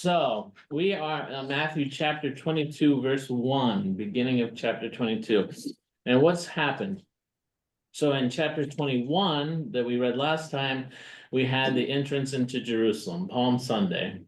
So we are in Matthew chapter 22, verse 1, beginning of chapter 22. And what's happened? So in chapter 21 that we read last time, we had the entrance into Jerusalem, Palm Sunday.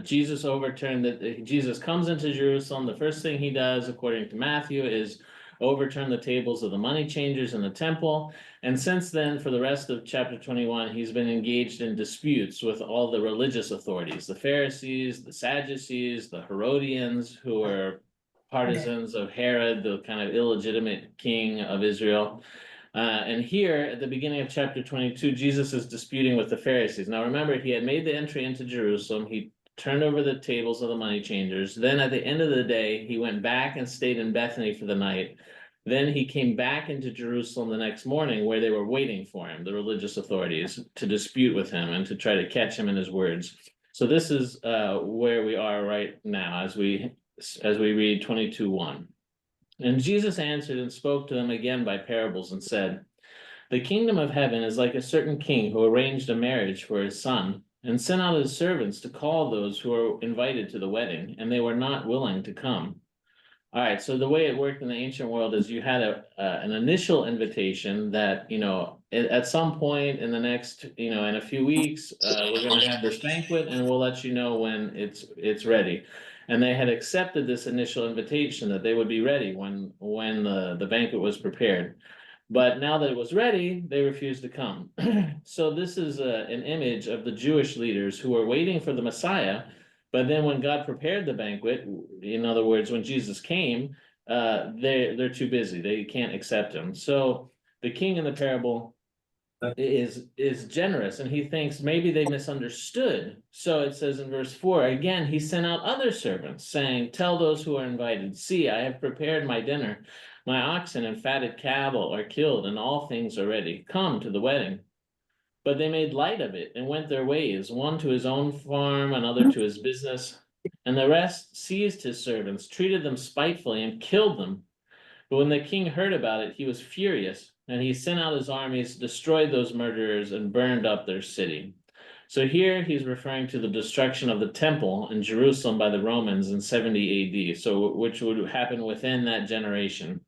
Jesus Jesus comes into Jerusalem. The first thing he does, according to Matthew, is overturn the tables of the money changers in the temple. And since then, for the rest of chapter 21, he's been engaged in disputes with all the religious authorities, the Pharisees, the Sadducees, the Herodians, who were partisans of Herod, the kind of illegitimate king of Israel. And here at the beginning of chapter 22, Jesus is disputing with the Pharisees. Now remember, he had made the entry into Jerusalem. He turned over the tables of the money changers. Then at the end of the day, he went back and stayed in Bethany for the night. Then he came back into Jerusalem the next morning where they were waiting for him, the religious authorities, to dispute with him and to try to catch him in his words. So this is where we are right now as we read 22:1. And Jesus answered and spoke to them again by parables and said, "The kingdom of heaven is like a certain king who arranged a marriage for his son and sent out his servants to call those who were invited to the wedding, and they were not willing to come." All right, so the way it worked in the ancient world is you had an initial invitation that, at some point in the next, in a few weeks, we're going to have this banquet and we'll let you know when it's ready. And they had accepted this initial invitation that they would be ready when the banquet was prepared. But now that it was ready, they refused to come. So this is an image of the Jewish leaders who were waiting for the Messiah. But then when God prepared the banquet, in other words, when Jesus came, they're too busy. They can't accept him. So the king in the parable is generous, and he thinks maybe they misunderstood. So it says in verse 4, again, he sent out other servants, saying, "Tell those who are invited, see, I have prepared my dinner. My oxen and fatted cattle are killed, and all things are ready. Come to the wedding." But they made light of it and went their ways, one to his own farm, another to his business. And the rest seized his servants, treated them spitefully, and killed them. But when the king heard about it, he was furious, and he sent out his armies, destroyed those murderers, and burned up their city. So here he's referring to the destruction of the temple in Jerusalem by the Romans in 70 AD, so which would happen within that generation.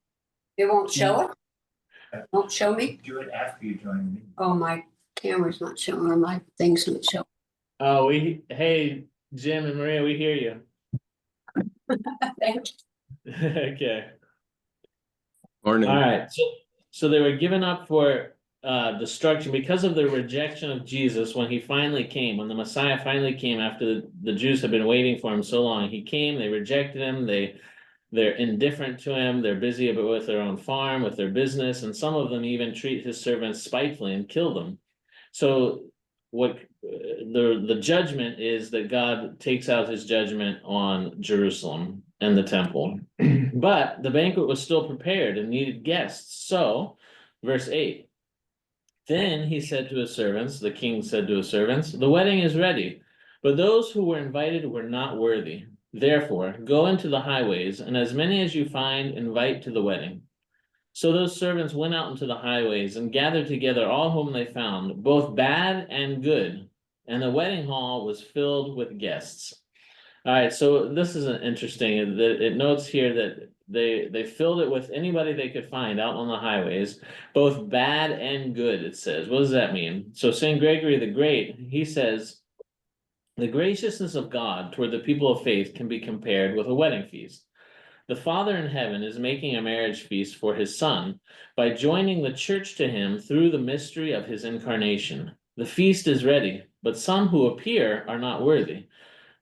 It won't show it? Won't show me? Do it after you join me. Oh, my camera's not showing, or my thing's not showing. Oh, hey, Jim and Maria, we hear you. Thank you. Okay. Morning. All right. So they were given up for destruction because of their rejection of Jesus when he finally came, when the Messiah finally came after the Jews had been waiting for him so long. He came, they rejected him, they're indifferent to him, they're busy with their own farm, with their business, and some of them even treat his servants spitefully and kill them. So what the judgment is that God takes out his judgment on Jerusalem and the temple. But the banquet was still prepared and needed guests. So, verse 8, then he said to his servants, the king said to his servants, "The wedding is ready, but those who were invited were not worthy. Therefore, go into the highways, and as many as you find, invite to the wedding." So those servants went out into the highways and gathered together all whom they found, both bad and good, and the wedding hall was filled with guests. All right, so this is interesting. It notes here that they filled it with anybody they could find out on the highways, both bad and good, it says. What does that mean? So St. Gregory the Great, he says, "The graciousness of God toward the people of faith can be compared with a wedding feast. The Father in heaven is making a marriage feast for his Son by joining the church to him through the mystery of his incarnation. The feast is ready, but some who appear are not worthy.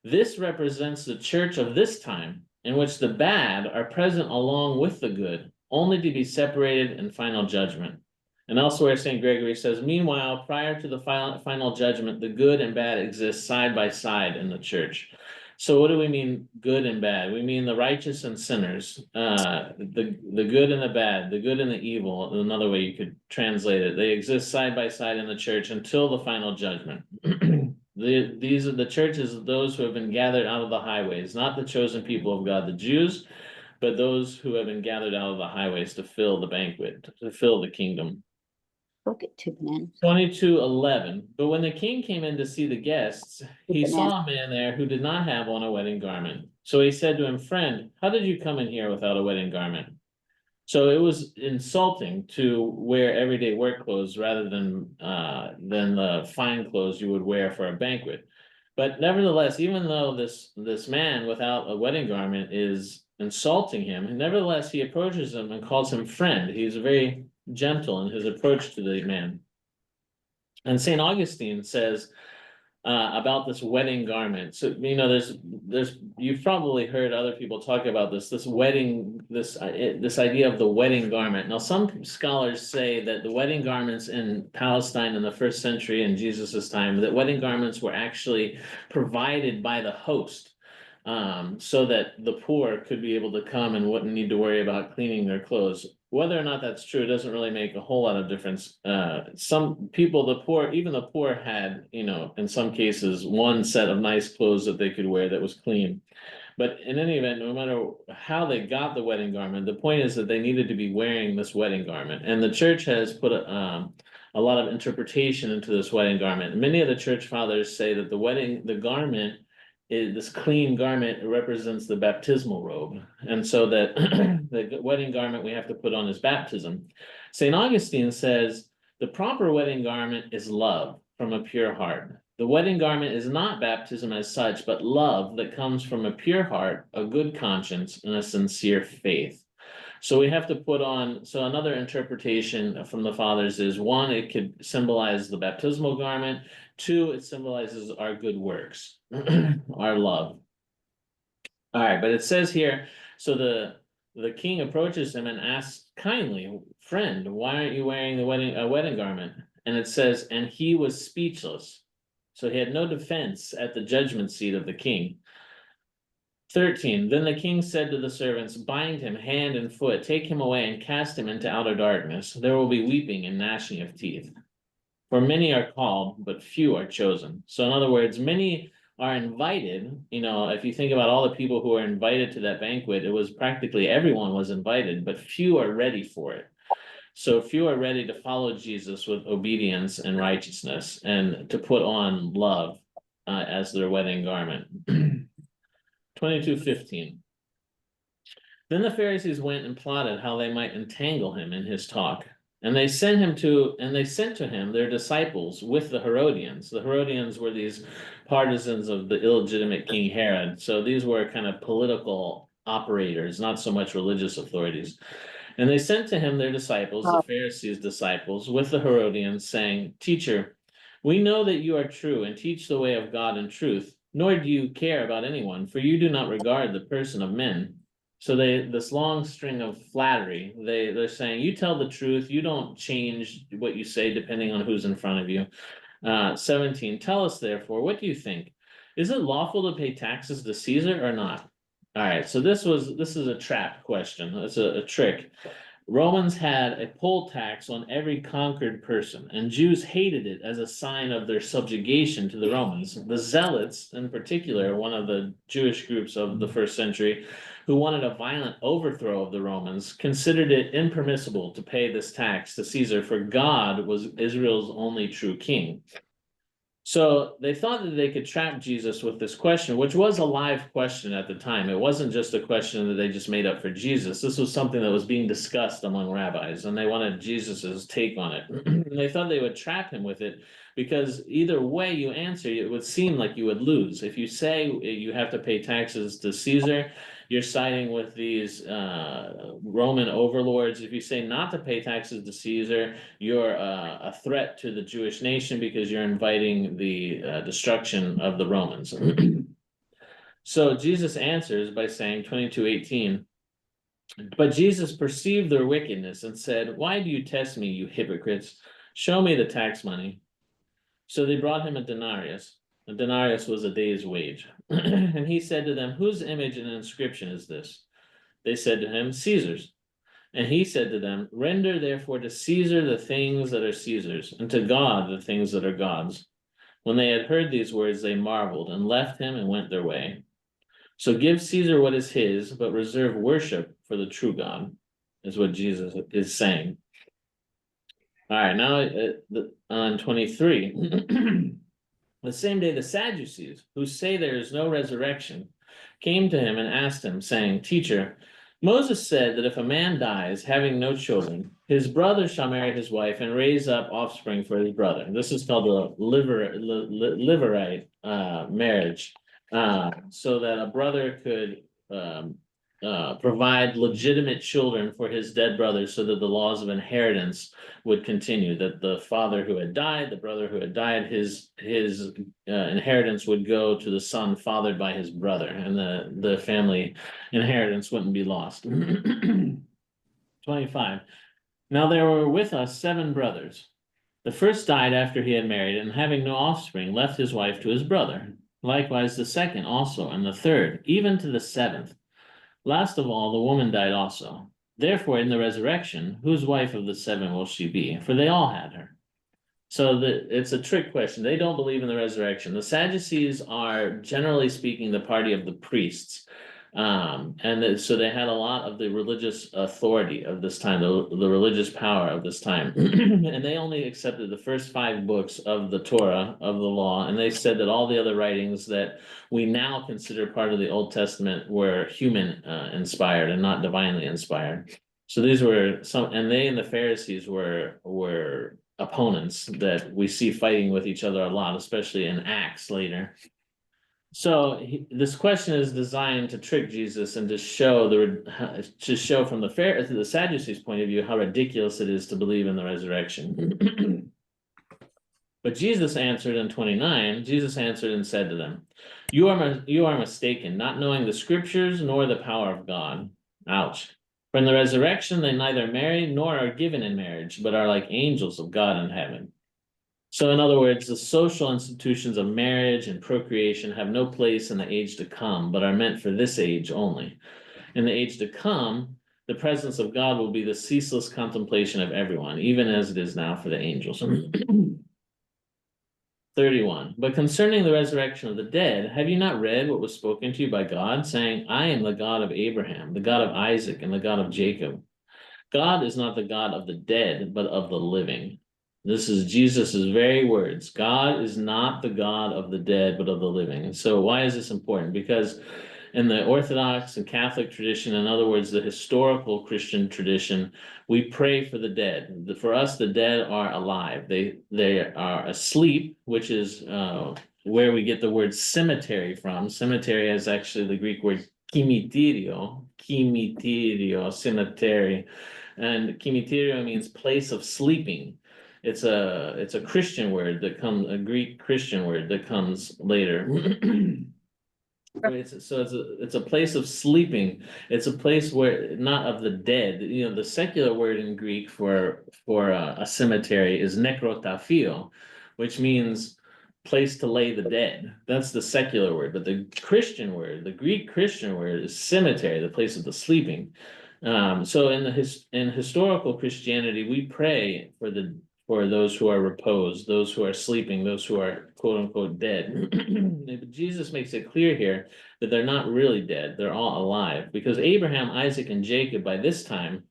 This represents the church of this time, in which the bad are present along with the good, only to be separated in final judgment." And elsewhere, St. Gregory says, "Meanwhile, prior to the final judgment, the good and bad exist side by side in the church." So what do we mean good and bad? We mean the righteous and sinners, the good and the bad, the good and the evil. Another way you could translate it. They exist side by side in the church until the final judgment. These are the churches of those who have been gathered out of the highways, not the chosen people of God, the Jews, but those who have been gathered out of the highways to fill the banquet, to fill the kingdom. Go get 2 bananas. 22:11. But when the king came in to see the guests, he Banana. saw a man there who did not have on a wedding garment. So he said to him, "Friend, how did you come in here without a wedding garment?" So it was insulting to wear everyday work clothes rather than the fine clothes you would wear for a banquet. But nevertheless, even though this man without a wedding garment is insulting him, nevertheless he approaches him and calls him friend. He's very gentle in his approach to the man. And Saint Augustine says about this wedding garment. So, you know, you've probably heard other people talk about this wedding, this idea of the wedding garment. Now, some scholars say that the wedding garments in Palestine in the first century in Jesus's time, that wedding garments were actually provided by the host. So that the poor could be able to come and wouldn't need to worry about cleaning their clothes. Whether or not that's true, doesn't really make a whole lot of difference. Some people, even the poor had, you know, in some cases, one set of nice clothes that they could wear that was clean. But in any event, no matter how they got the wedding garment, the point is that they needed to be wearing this wedding garment. And the church has put a lot of interpretation into this wedding garment. Many of the church fathers say that the garment, this clean garment represents the baptismal robe, and so that the wedding garment we have to put on is baptism. Saint Augustine says the proper wedding garment is love from a pure heart. The wedding garment is not baptism as such, but love that comes from a pure heart, a good conscience, and a sincere faith. So we have to put on, so another interpretation from the fathers is, one, it could symbolize the baptismal garment. Two, it symbolizes our good works, our love. All right, but it says here, so the king approaches him and asks kindly, "Friend, why aren't you wearing a wedding garment?" And it says, and he was speechless. So he had no defense at the judgment seat of the king. 13. Then the king said to the servants, "Bind him hand and foot, take him away and cast him into outer darkness. There will be weeping and gnashing of teeth. For many are called, but few are chosen." So in other words, many are invited. You know, if you think about all the people who were invited to that banquet, it was practically everyone was invited, but few are ready for it. So few are ready to follow Jesus with obedience and righteousness and to put on love as their wedding garment. 22:15. Then the Pharisees went and plotted how they might entangle him in his talk. And they sent to him their disciples with the Herodians. The Herodians were these partisans of the illegitimate King Herod. So these were kind of political operators, not so much religious authorities. And they sent to him their disciples, the Pharisees' disciples, with the Herodians, saying, "Teacher, we know that you are true and teach the way of God in truth, nor do you care about anyone, for you do not regard the person of men." So this long string of flattery, they're saying, you tell the truth, you don't change what you say depending on who's in front of you. 17, tell us therefore, what do you think? Is it lawful to pay taxes to Caesar or not? All right, so this is a trap question. It's a trick. Romans had a poll tax on every conquered person, and Jews hated it as a sign of their subjugation to the Romans. The Zealots, in particular, one of the Jewish groups of the first century, who wanted a violent overthrow of the Romans, considered it impermissible to pay this tax to Caesar, for God was Israel's only true king. So they thought that they could trap Jesus with this question, which was a live question at the time. It wasn't just a question that they just made up for Jesus. This was something that was being discussed among rabbis, and they wanted Jesus's take on it. And they thought they would trap him with it because either way you answer, it would seem like you would lose. If you say you have to pay taxes to Caesar, you're siding with these Roman overlords. If you say not to pay taxes to Caesar, you're a threat to the Jewish nation because you're inviting the destruction of the Romans. So Jesus answers by saying, 22:18, but Jesus perceived their wickedness and said, "Why do you test me, you hypocrites? Show me the tax money." So they brought him a denarius. A denarius was a day's wage. And he said to them, "Whose image and inscription is this?" They said to him, "Caesar's." And he said to them, "Render therefore to Caesar the things that are Caesar's, and to God the things that are God's." When they had heard these words, they marveled and left him and went their way. So give Caesar what is his, but reserve worship for the true God, is what Jesus is saying. All right, now on 23. The same day the Sadducees, who say there is no resurrection, came to him and asked him, saying, Teacher, Moses said that if a man dies having no children, his brother shall marry his wife and raise up offspring for his brother. This is called the Liverite marriage, so that a brother could provide legitimate children for his dead brother, so that the laws of inheritance would continue. That the father who had died, the brother who had died, his inheritance would go to the son fathered by his brother, and the family inheritance wouldn't be lost. 25. Now there were with us 7 brothers. The first died after he had married, and having no offspring, left his wife to his brother. Likewise the second also, and the third, even to the 7th. Last of all, the woman died also. Therefore, in the resurrection, whose wife of the 7 will she be? For they all had her. So it's a trick question. They don't believe in the resurrection. The Sadducees are, generally speaking, the party of the priests. So they had a lot of the religious authority of this time, the religious power of this time. And they only accepted the first 5 books of the Torah, of the law, and they said that all the other writings that we now consider part of the Old Testament were human inspired and not divinely inspired. So these were some, and they and the Pharisees were opponents that we see fighting with each other a lot, especially in Acts later. So this question is designed to trick Jesus and to show from the Sadducees' point of view how ridiculous it is to believe in the resurrection. But Jesus answered in 29. Jesus answered and said to them, "You are mistaken, not knowing the scriptures nor the power of God." Ouch. For in the resurrection they neither marry nor are given in marriage, but are like angels of God in heaven. So in other words, the social institutions of marriage and procreation have no place in the age to come, but are meant for this age only. In the age to come, the presence of God will be the ceaseless contemplation of everyone, even as it is now for the angels. 31. But concerning the resurrection of the dead, have you not read what was spoken to you by God, saying, I am the God of Abraham, the God of Isaac, and the God of Jacob? God is not the God of the dead, but of the living. This is Jesus's very words. God is not the God of the dead, but of the living. And so why is this important? Because in the Orthodox and Catholic tradition, in other words, the historical Christian tradition, we pray for the dead. For us, the dead are alive. They are asleep, which is where we get the word cemetery from. Cemetery is actually the Greek word kimiterio, cemetery. And kimiterio means place of sleeping. It's a Christian word a Greek Christian word that comes later. It's a place of sleeping. It's a place where not of the dead. You know, the secular word in Greek for a cemetery is nekrotafio, which means place to lay the dead. That's the secular word. But the Christian word, the Greek Christian word, is cemetery, the place of the sleeping. So in historical Christianity, we pray for those who are reposed, those who are sleeping, those who are quote unquote dead. But Jesus makes it clear here that they're not really dead, they're all alive. Because Abraham, Isaac, and Jacob by this time,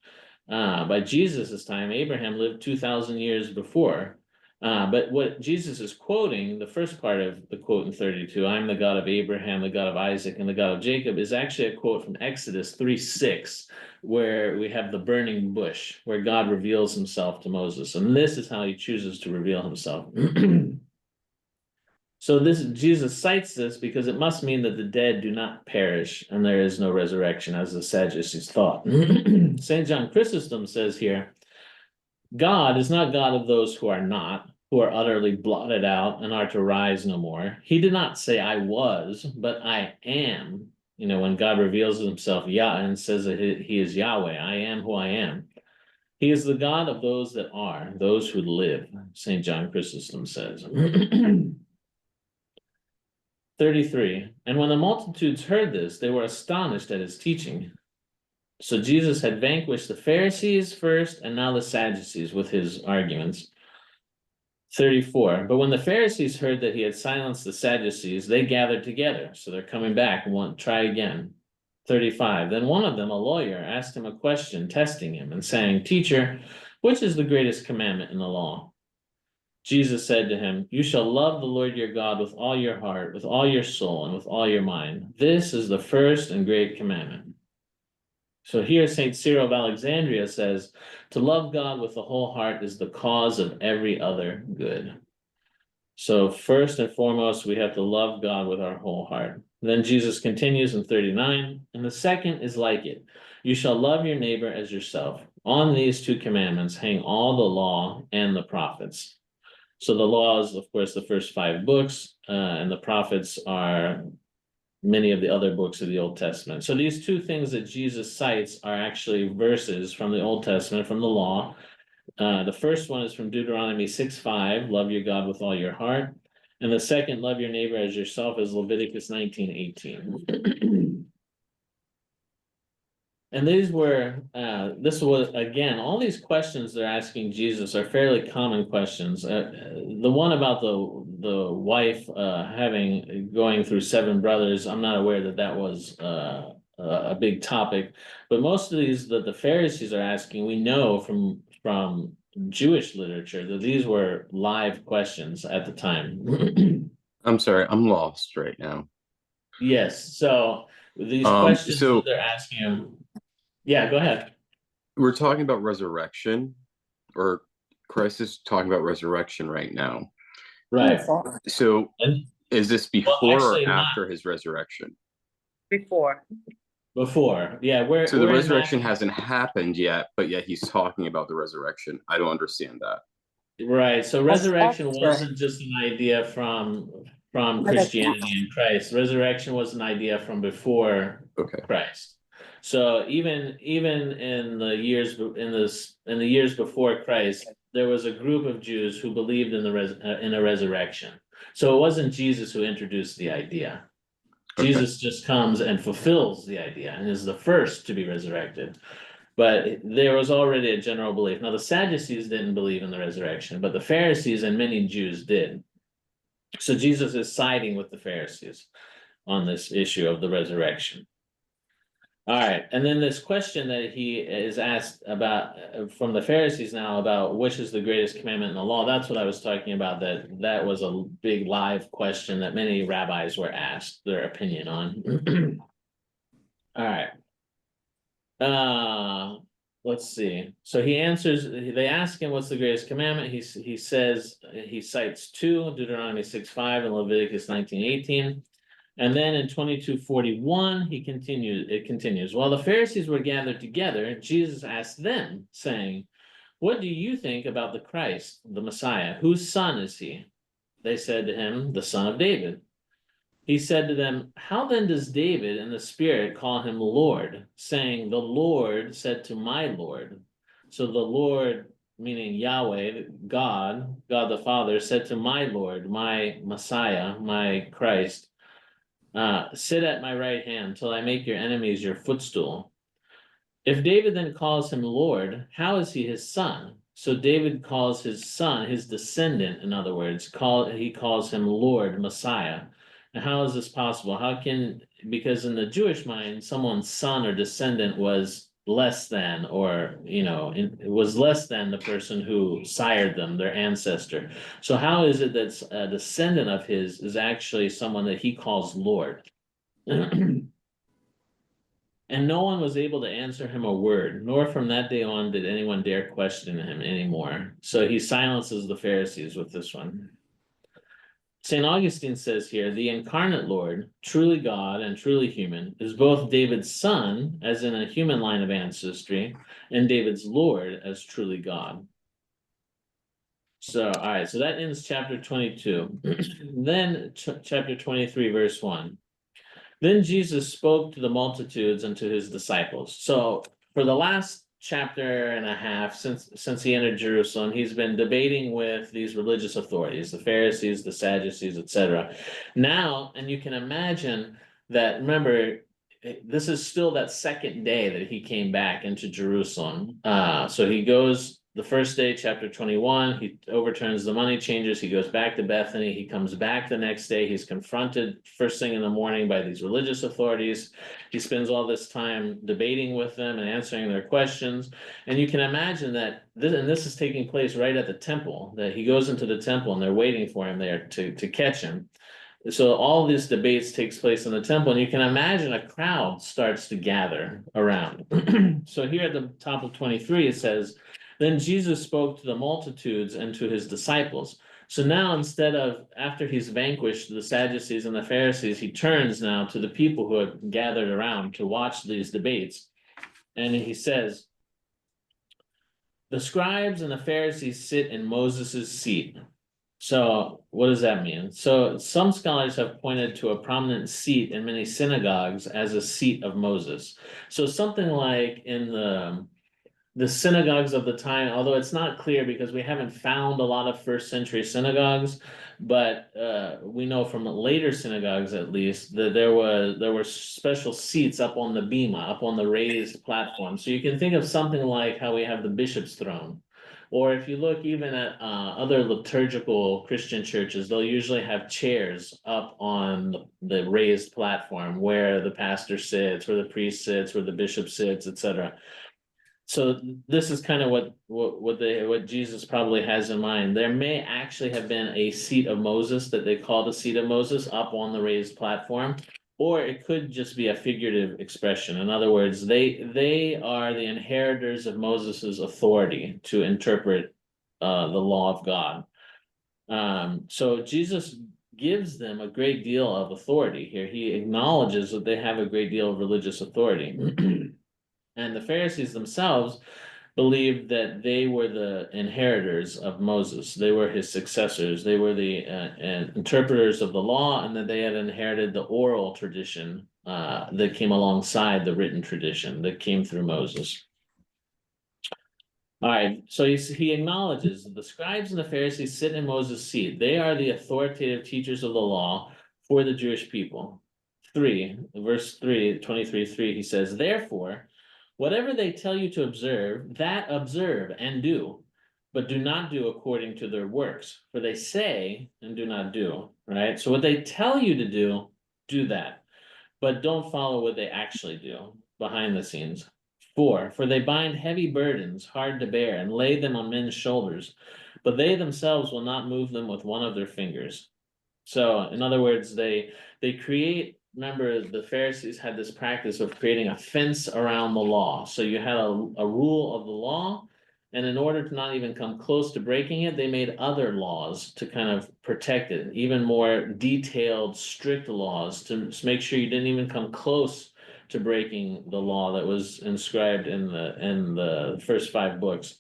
by Jesus's time, Abraham lived 2,000 years before. But what Jesus is quoting, the first part of the quote in 32, I'm the God of Abraham, the God of Isaac, and the God of Jacob, is actually a quote from Exodus 3:6, where we have the burning bush, where God reveals himself to Moses. And this is how he chooses to reveal himself. So Jesus cites this because it must mean that the dead do not perish and there is no resurrection, as the Sadducees thought. St. John Chrysostom says here, God is not God of those who are not, who are utterly blotted out and are to rise no more. He did not say I was, but I am. You know, when God reveals himself and says that he is Yahweh, I am who I am. He is the God of those that are, those who live, St. John Chrysostom says. 33. And when the multitudes heard this, they were astonished at his teaching. So Jesus had vanquished the Pharisees first, and now the Sadducees with his arguments. 34. But when the Pharisees heard that he had silenced the Sadducees, they gathered together. So they're coming back and want to try again. 35. Then one of them, a lawyer, asked him a question, testing him and saying, Teacher, which is the greatest commandment in the law? Jesus said to him, you shall love the Lord your God with all your heart, with all your soul, and with all your mind. This is the first and great commandment. So here St. Cyril of Alexandria says, to love God with the whole heart is the cause of every other good. So first and foremost, we have to love God with our whole heart. Then Jesus continues in 39, and the second is like it. You shall love your neighbor as yourself. On these two commandments hang all the law and the prophets. So the law is, of course, the first 5 books, and the prophets are many of the other books of the Old Testament. So these two things that Jesus cites are actually verses from the Old Testament, from the law. The first one is from Deuteronomy 6:5, love your God with all your heart. And the second, love your neighbor as yourself, is Leviticus 19:18. And these were, this was, again, all these questions they're asking Jesus are fairly common questions. The one about the wife going through 7 brothers, I'm not aware that that was a big topic. But most of these that the Pharisees are asking, we know from Jewish literature that these were live questions at the time. I'm sorry, I'm lost right now. Yes, so these questions So that they're asking him. Yeah, go ahead. we're talking about resurrection, or Christ is talking about resurrection right now. Right. So And is this well, before actually or not after his resurrection? Before. before. Yeah, So the we're in resurrection Matthew. hasn't happened yet, but yet he's talking about the resurrection. I don't understand that. Right. So That's resurrection after. wasn't just an idea from Christianity and Christ. Resurrection was an idea from before Okay. Christ. So even in the years before Christ, there was a group of Jews who believed in in a resurrection. So it wasn't Jesus who introduced the idea. Okay. Jesus just comes and fulfills the idea and is the first to be resurrected. But there was already a general belief. Now, the Sadducees didn't believe in the resurrection, but the Pharisees and many Jews did. So Jesus is siding with the Pharisees on this issue of the resurrection. All right, and then this question that he is asked about from the Pharisees now about which is the greatest commandment in the law. That's what I was talking about. That was a big live question that many rabbis were asked their opinion on. All right. Let's see. So he answers, they ask him what's the greatest commandment. He says, he cites 2, Deuteronomy 6:5 and Leviticus 19:18. And then in 22:41, it continues. While the Pharisees were gathered together, Jesus asked them, saying, what do you think about the Christ, the Messiah? Whose son is he? They said to him, the son of David. He said to them, how then does David in the Spirit call him Lord, saying, the Lord said to my Lord? So the Lord, meaning Yahweh, God the Father, said to my Lord, my Messiah, my Christ, sit at my right hand till I make your enemies your footstool. If David then calls him Lord, how is he his son? So David calls his son, his descendant, in other words, he calls him Lord, Messiah. And how is this possible? Because in the Jewish mind, someone's son or descendant was less than, or, it was less than the person who sired them, their ancestor. So how is it that a descendant of his is actually someone that he calls Lord? And no one was able to answer him a word, nor from that day on did anyone dare question him anymore. So he silences the Pharisees with this one. St. Augustine says here, the incarnate Lord, truly God and truly human, is both David's son, as in a human line of ancestry, and David's Lord as truly God. So, all right, so that ends chapter 22. Then chapter 23, verse 1. Then Jesus spoke to the multitudes and to his disciples. So for the last chapter and a half, since he entered Jerusalem, he's been debating with these religious authorities, the Pharisees, the Sadducees, etc. Now, and you can imagine that, remember, this is still that second day that he came back into Jerusalem. So he goes the first day, chapter 21, he overturns the money changers. He goes back to Bethany. He comes back the next day. He's confronted first thing in the morning by these religious authorities. He spends all this time debating with them and answering their questions. And you can imagine that this is taking place right at the temple, that he goes into the temple and they're waiting for him there to catch him. So all these debates takes place in the temple, and you can imagine a crowd starts to gather around. So here at the top of 23, it says, then Jesus spoke to the multitudes and to his disciples. So now instead of, after he's vanquished the Sadducees and the Pharisees, he turns now to the people who have gathered around to watch these debates. And he says, the scribes and the Pharisees sit in Moses' seat. So what does that mean? So some scholars have pointed to a prominent seat in many synagogues as a seat of Moses. So something like in the synagogues of the time, although it's not clear because we haven't found a lot of first century synagogues, but we know from later synagogues at least that there were special seats up on the bema, up on the raised platform. So you can think of something like how we have the bishop's throne. Or if you look even at other liturgical Christian churches, they'll usually have chairs up on the raised platform where the pastor sits, where the priest sits, where the bishop sits, etc. So this is kind of what Jesus probably has in mind. There may actually have been a seat of Moses that they call the seat of Moses up on the raised platform. Or it could just be a figurative expression. In other words, they are the inheritors of Moses's authority to interpret the law of God. So Jesus gives them a great deal of authority here. He acknowledges that they have a great deal of religious authority. And the Pharisees themselves believed that they were the inheritors of Moses. They were his successors. They were the interpreters of the law, and that they had inherited the oral tradition that came alongside the written tradition that came through Moses. All right, so he acknowledges that the scribes and the Pharisees sit in Moses' seat. They are the authoritative teachers of the law for the Jewish people. 23, he says, therefore, whatever they tell you to observe, that observe and do, but do not do according to their works, for they say and do not do, right? So what they tell you to do that, but don't follow what they actually do behind the scenes. For they bind heavy burdens, hard to bear, and lay them on men's shoulders, but they themselves will not move them with one of their fingers. So in other words, they create. Remember, the Pharisees had this practice of creating a fence around the law. So you had a rule of the law, and in order to not even come close to breaking it, they made other laws to kind of protect it, even more detailed, strict laws to make sure you didn't even come close to breaking the law that was inscribed in the first 5 books.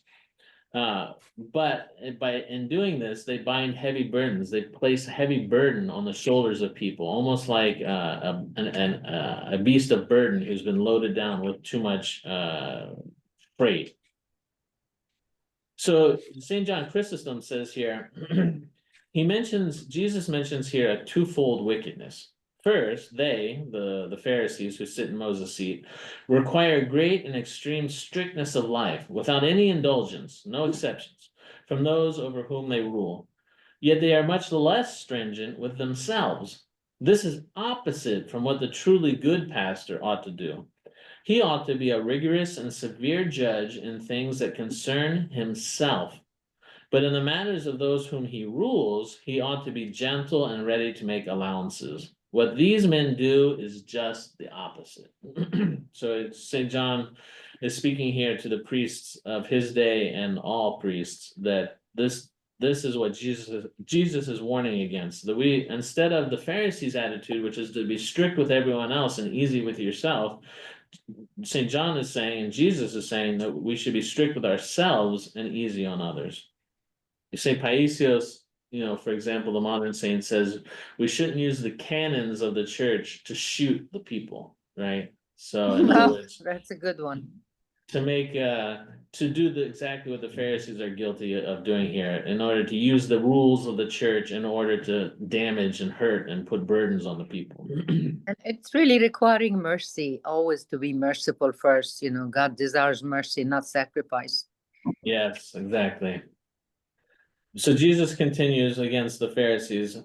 But in doing this, they bind heavy burdens. They place a heavy burden on the shoulders of people, almost like a beast of burden who's been loaded down with too much freight. So St. John Chrysostom says here, Jesus mentions here a twofold wickedness. First, they, the Pharisees who sit in Moses' seat, require great and extreme strictness of life, without any indulgence, no exceptions, from those over whom they rule. Yet they are much less stringent with themselves. This is opposite from what the truly good pastor ought to do. He ought to be a rigorous and severe judge in things that concern himself. But in the matters of those whom he rules, he ought to be gentle and ready to make allowances. What these men do is just the opposite. So St. John is speaking here to the priests of his day and all priests that this is what Jesus is warning against. That we, instead of the Pharisees' attitude, which is to be strict with everyone else and easy with yourself, St. John is saying, and Jesus is saying, that we should be strict with ourselves and easy on others. St. Paisios, for example, the modern saint says we shouldn't use the cannons of the church to shoot the people, right? So in other words, that's a good one. To make to do exactly what the Pharisees are guilty of doing here, in order to use the rules of the church in order to damage and hurt and put burdens on the people. And it's really requiring mercy, always to be merciful first. God desires mercy, not sacrifice. Yes, exactly. So Jesus continues against the Pharisees.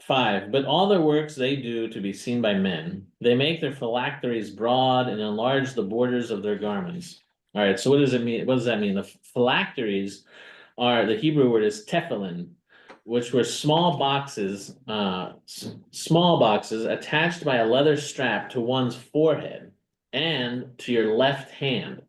5, but all their works they do to be seen by men. They make their phylacteries broad and enlarge the borders of their garments. All right, so what does it mean? What does that mean? The phylacteries are, the Hebrew word is tefillin, which were small boxes attached by a leather strap to one's forehead and to your left hand.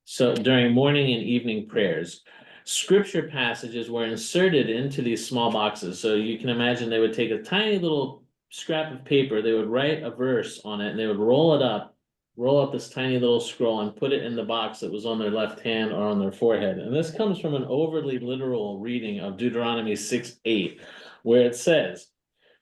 So during morning and evening prayers, scripture passages were inserted into these small boxes. So you can imagine they would take a tiny little scrap of paper, they would write a verse on it, and they would roll up this tiny little scroll and put it in the box that was on their left hand or on their forehead. And this comes from an overly literal reading of Deuteronomy 6:8, where it says,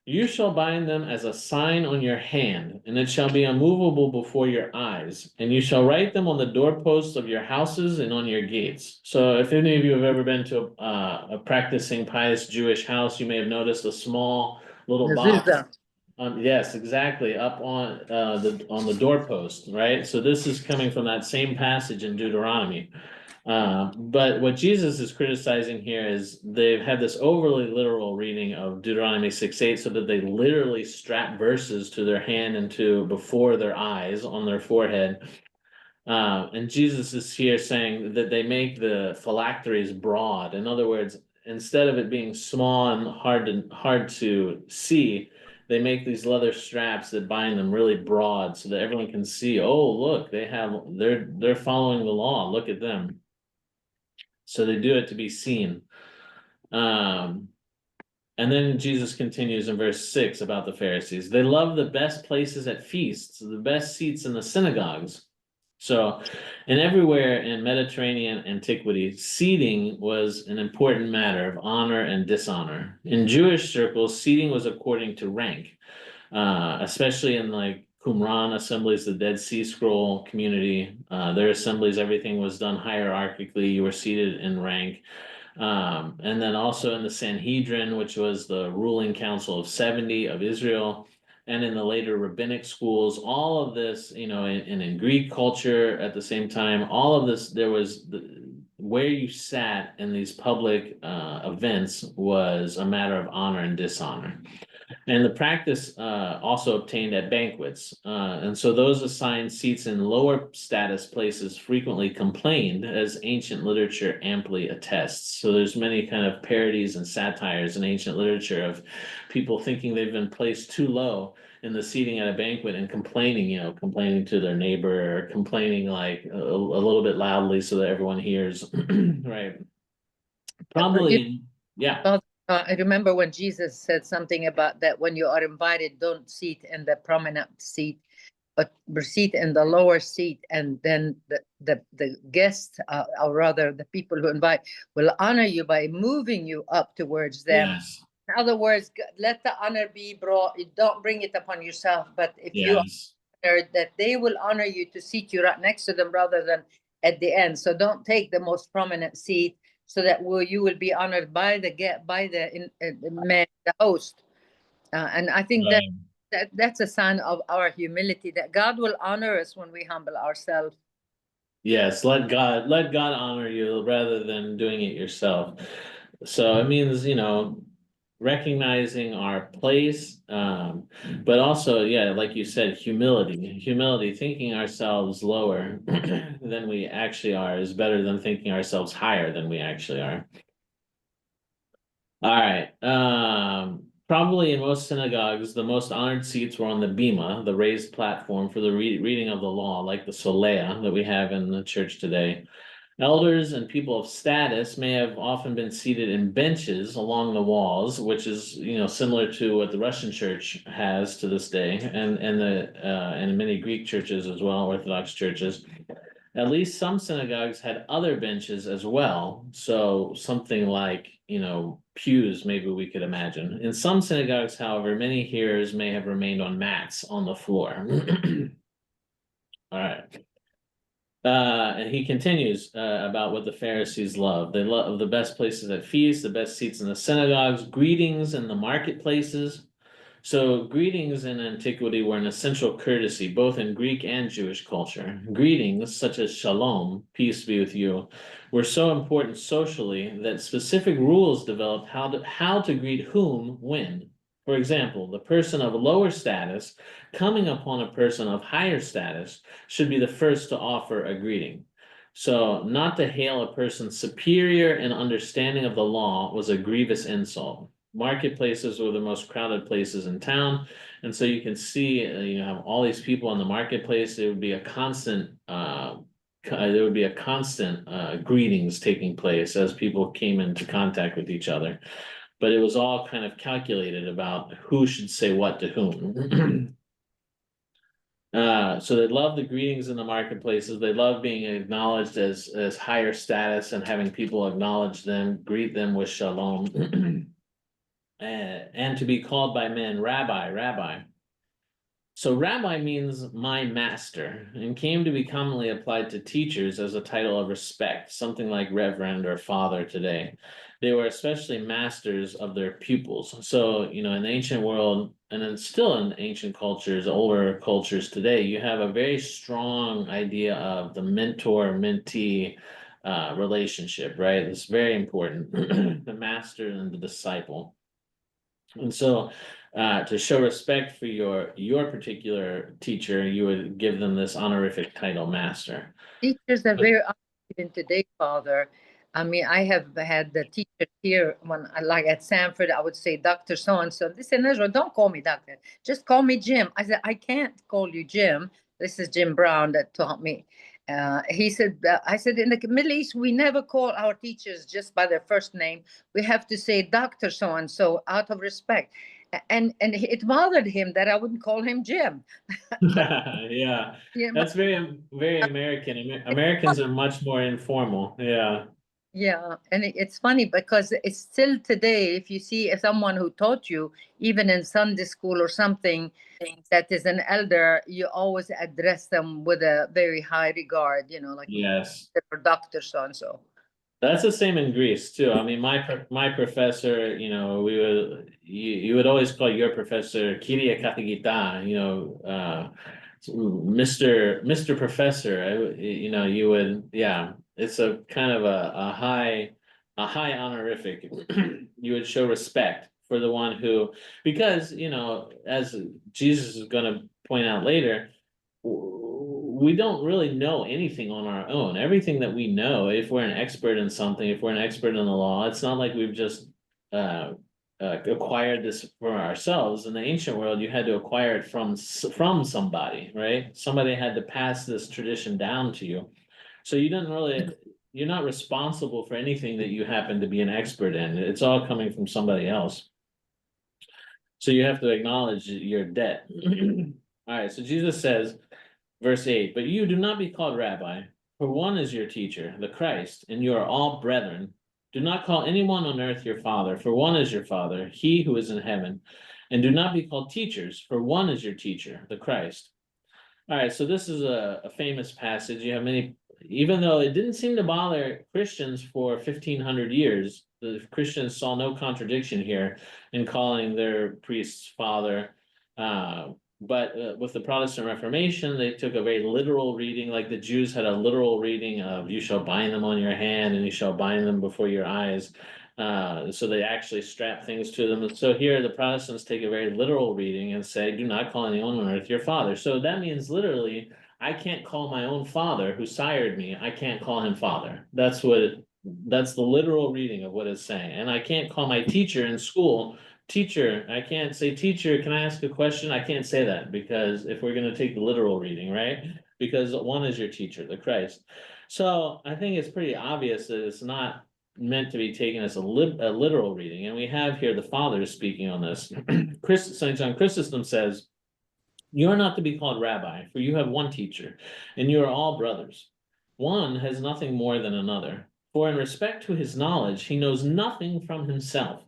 you shall bind them as a sign on your hand, and it shall be immovable before your eyes, and you shall write them on the doorposts of your houses and on your gates. So if any of you have ever been to a practicing pious Jewish house, you may have noticed a small little box. Mezuzah. Yes, exactly, up on the doorpost, right? So this is coming from that same passage in Deuteronomy. But what Jesus is criticizing here is they've had this overly literal reading of Deuteronomy 6:8, so that they literally strap verses to their hand and to before their eyes on their forehead. And Jesus is here saying that they make the phylacteries broad. In other words, instead of it being small and hard to see, they make these leather straps that bind them really broad so that everyone can see, oh, look, they're following the law. Look at them. So they do it to be seen. And then Jesus continues in verse 6 about the Pharisees. They love the best places at feasts, the best seats in the synagogues. So, and everywhere in Mediterranean antiquity, seating was an important matter of honor and dishonor. In Jewish circles, seating was according to rank, especially in like Qumran assemblies, the Dead Sea Scroll community. Their assemblies, everything was done hierarchically. You were seated in rank. And then also in the Sanhedrin, which was the ruling council of 70 of Israel, and in the later rabbinic schools, all of this, and in Greek culture at the same time, all of this, there was where you sat in these public events was a matter of honor and dishonor. And the practice also obtained at banquets. And so those assigned seats in lower status places frequently complained, as ancient literature amply attests. So there's many kind of parodies and satires in ancient literature of people thinking they've been placed too low in the seating at a banquet and complaining to their neighbor, or complaining like a little bit loudly so that everyone hears, right? Probably, yeah. Well, I remember when Jesus said something about that when you are invited, don't sit in the prominent seat, but sit in the lower seat, and then the guests, or rather the people who invite, will honor you by moving you up towards them. Yes. In other words, let the honor be brought. Don't bring it upon yourself, but if you Yes. honor, that they will honor you to seat you right next to them rather than at the end. So don't take the most prominent seat, so that you will be honored by the man, the host. And I think that's a sign of our humility, that God will honor us when we humble ourselves. Yes, let God honor you rather than doing it yourself. So it means, recognizing our place, but also, yeah, like you said, humility, thinking ourselves lower than we actually are is better than thinking ourselves higher than we actually are. All right. Probably in most synagogues, the most honored seats were on the bima, the raised platform for the reading of the law, like the solea that we have in the church today. Elders and people of status may have often been seated in benches along the walls, which is, similar to what the Russian church has to this day, and many Greek churches as well, Orthodox churches. At least some synagogues had other benches as well. So something like, pews, maybe we could imagine. In some synagogues, however, many hearers may have remained on mats on the floor. All right. And he continues about what the Pharisees love. They love the best places at feasts, the best seats in the synagogues, greetings in the marketplaces. So greetings in antiquity were an essential courtesy, both in Greek and Jewish culture. Greetings, such as shalom, peace be with you, were so important socially that specific rules developed how to greet whom when. For example, the person of lower status coming upon a person of higher status should be the first to offer a greeting. So, not to hail a person superior in understanding of the law was a grievous insult. Marketplaces were the most crowded places in town, and so you can see, you have all these people in the marketplace. There would be a constant, greetings taking place as people came into contact with each other. But it was all kind of calculated about who should say what to whom. So they love the greetings in the marketplaces. They love being acknowledged as higher status and having people acknowledge them, greet them with shalom. And to be called by men, rabbi, rabbi. So rabbi means my master and came to be commonly applied to teachers as a title of respect, something like reverend or father today. They were especially masters of their pupils. So, in the ancient world, and then still in ancient cultures, older cultures today, you have a very strong idea of the mentor-mentee relationship, right? It's very important, the master and the disciple. And so, to show respect for your particular teacher, you would give them this honorific title, master. Teachers are very active in today, Father. I mean, I have had the teacher here when I like at Sanford, I would say Dr. So and so. They said, Ezra, don't call me doctor. Just call me Jim. I said, I can't call you Jim. This is Jim Brown that taught me. He said, I said, in the Middle East, we never call our teachers just by their first name. We have to say Dr. So and so out of respect. And it bothered him that I wouldn't call him Jim. Yeah, Yeah, that's very, very American. Americans are much more informal. Yeah. yeah, and it's funny because it's still today, if you see someone who taught you, even in Sunday school or something, that is an elder, you always address them with a very high regard, like Yes. the doctor so and so. That's the same in Greece too. I mean, my professor, you would always call your professor Kyria Kathegita, Mr. Professor. You would, yeah. It's a kind of a high honorific. You would show respect for the one who, because as Jesus is going to point out later, we don't really know anything on our own. Everything that we know, if we're an expert in something, if we're an expert in the law, it's not like we've just acquired this for ourselves. In the ancient world, you had to acquire it from somebody, right? Somebody had to pass this tradition down to you. So you're not responsible for anything that you happen to be an expert in. It's all coming from somebody else. So you have to acknowledge your debt. All right, so Jesus says, verse 8, but you do not be called rabbi, for one is your teacher, the Christ, and you are all brethren. Do not call anyone on earth your father, for one is your father, he who is in heaven. And do not be called teachers, for one is your teacher, the Christ. All right, so this is a famous passage. You have many, even though it didn't seem to bother Christians for 1,500 years, the Christians saw no contradiction here in calling their priests father. But with the Protestant Reformation, they took a very literal reading, like the Jews had a literal reading of you shall bind them on your hand and you shall bind them before your eyes. So they actually strap things to them. And so here the Protestants take a very literal reading and say, do not call anyone on earth your father. So that means literally, I can't call my own father who sired me. I can't call him father. That's the literal reading of what it's saying. And I can't call my teacher in school teacher. I can't say, teacher, can I ask a question? I can't say that because if we're going to take the literal reading, right? Because one is your teacher, the Christ. So I think it's pretty obvious that it's not meant to be taken as a literal reading. And we have here the Father speaking on this. St. John Chrysostom says, you are not to be called rabbi, for you have one teacher, and you are all brothers. One has nothing more than another, for in respect to his knowledge, he knows nothing from himself.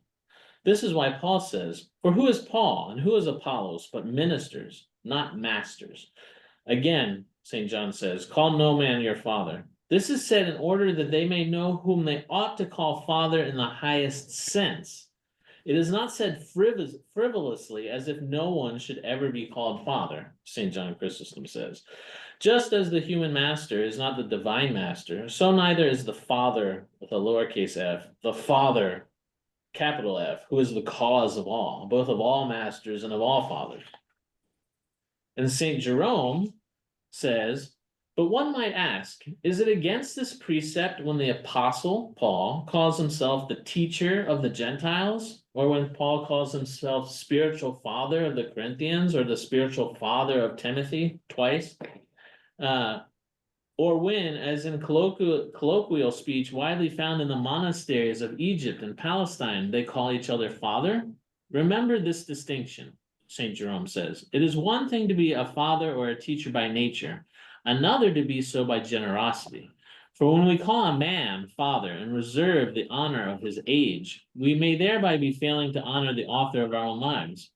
This is why Paul says, for who is Paul and who is Apollos, but ministers, not masters? Again, St. John says, call no man your father. This is said in order that they may know whom they ought to call father in the highest sense. It is not said frivolously as if no one should ever be called father, St. John Chrysostom says. Just as the human master is not the divine master, so neither is the Father with a lowercase f, the Father, capital F, who is the cause of all, both of all masters and of all fathers. And St. Jerome says, but one might ask, is it against this precept when the apostle Paul calls himself the teacher of the Gentiles, or when Paul calls himself spiritual father of the Corinthians, or the spiritual father of Timothy twice? Or when, as in colloquial speech widely found in the monasteries of Egypt and Palestine, they call each other father? Remember this distinction, St. Jerome says. It is one thing to be a father or a teacher by nature, another to be so by generosity. For when we call a man father and reserve the honor of his age, we may thereby be failing to honor the author of our own lives.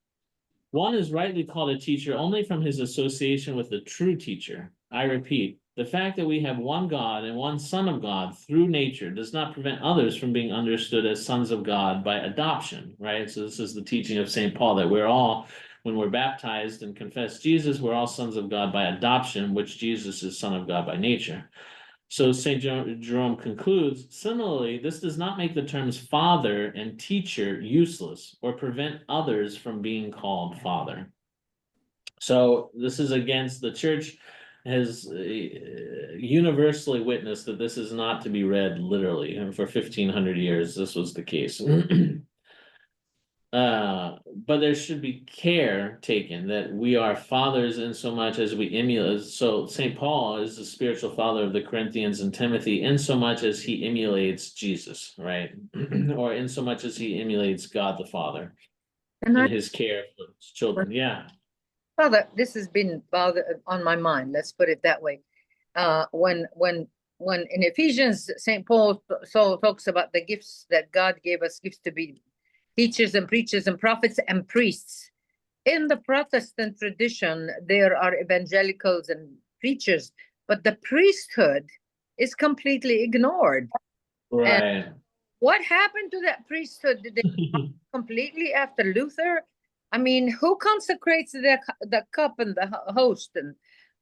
One is rightly called a teacher only from his association with the true teacher. I repeat, the fact that we have one God and one Son of God through nature does not prevent others from being understood as sons of God by adoption, right? So this is the teaching of St. Paul, that we're all, when we're baptized and confess Jesus, we're all sons of God by adoption, which Jesus is Son of God by nature. So St. Jerome concludes, similarly, this does not make the terms father and teacher useless or prevent others from being called father. So this is against, the church has universally witnessed that this is not to be read literally, and for 1500 years this was the case. But there should be care taken that we are fathers in so much as we emulate. So St. Paul is the spiritual father of the Corinthians and Timothy in so much as he emulates Jesus, right? Or in so much as he emulates God the Father And in his care for his children. Yeah. Father, this has been on my mind. Let's put it that way. When in Ephesians, St. Paul so talks about the gifts that God gave us, gifts to be teachers and preachers and prophets and priests. In the Protestant tradition, there are evangelicals and preachers, but the priesthood is completely ignored. Right. And what happened to that priesthood? Did they completely after Luther? I mean, who consecrates the cup and the host, and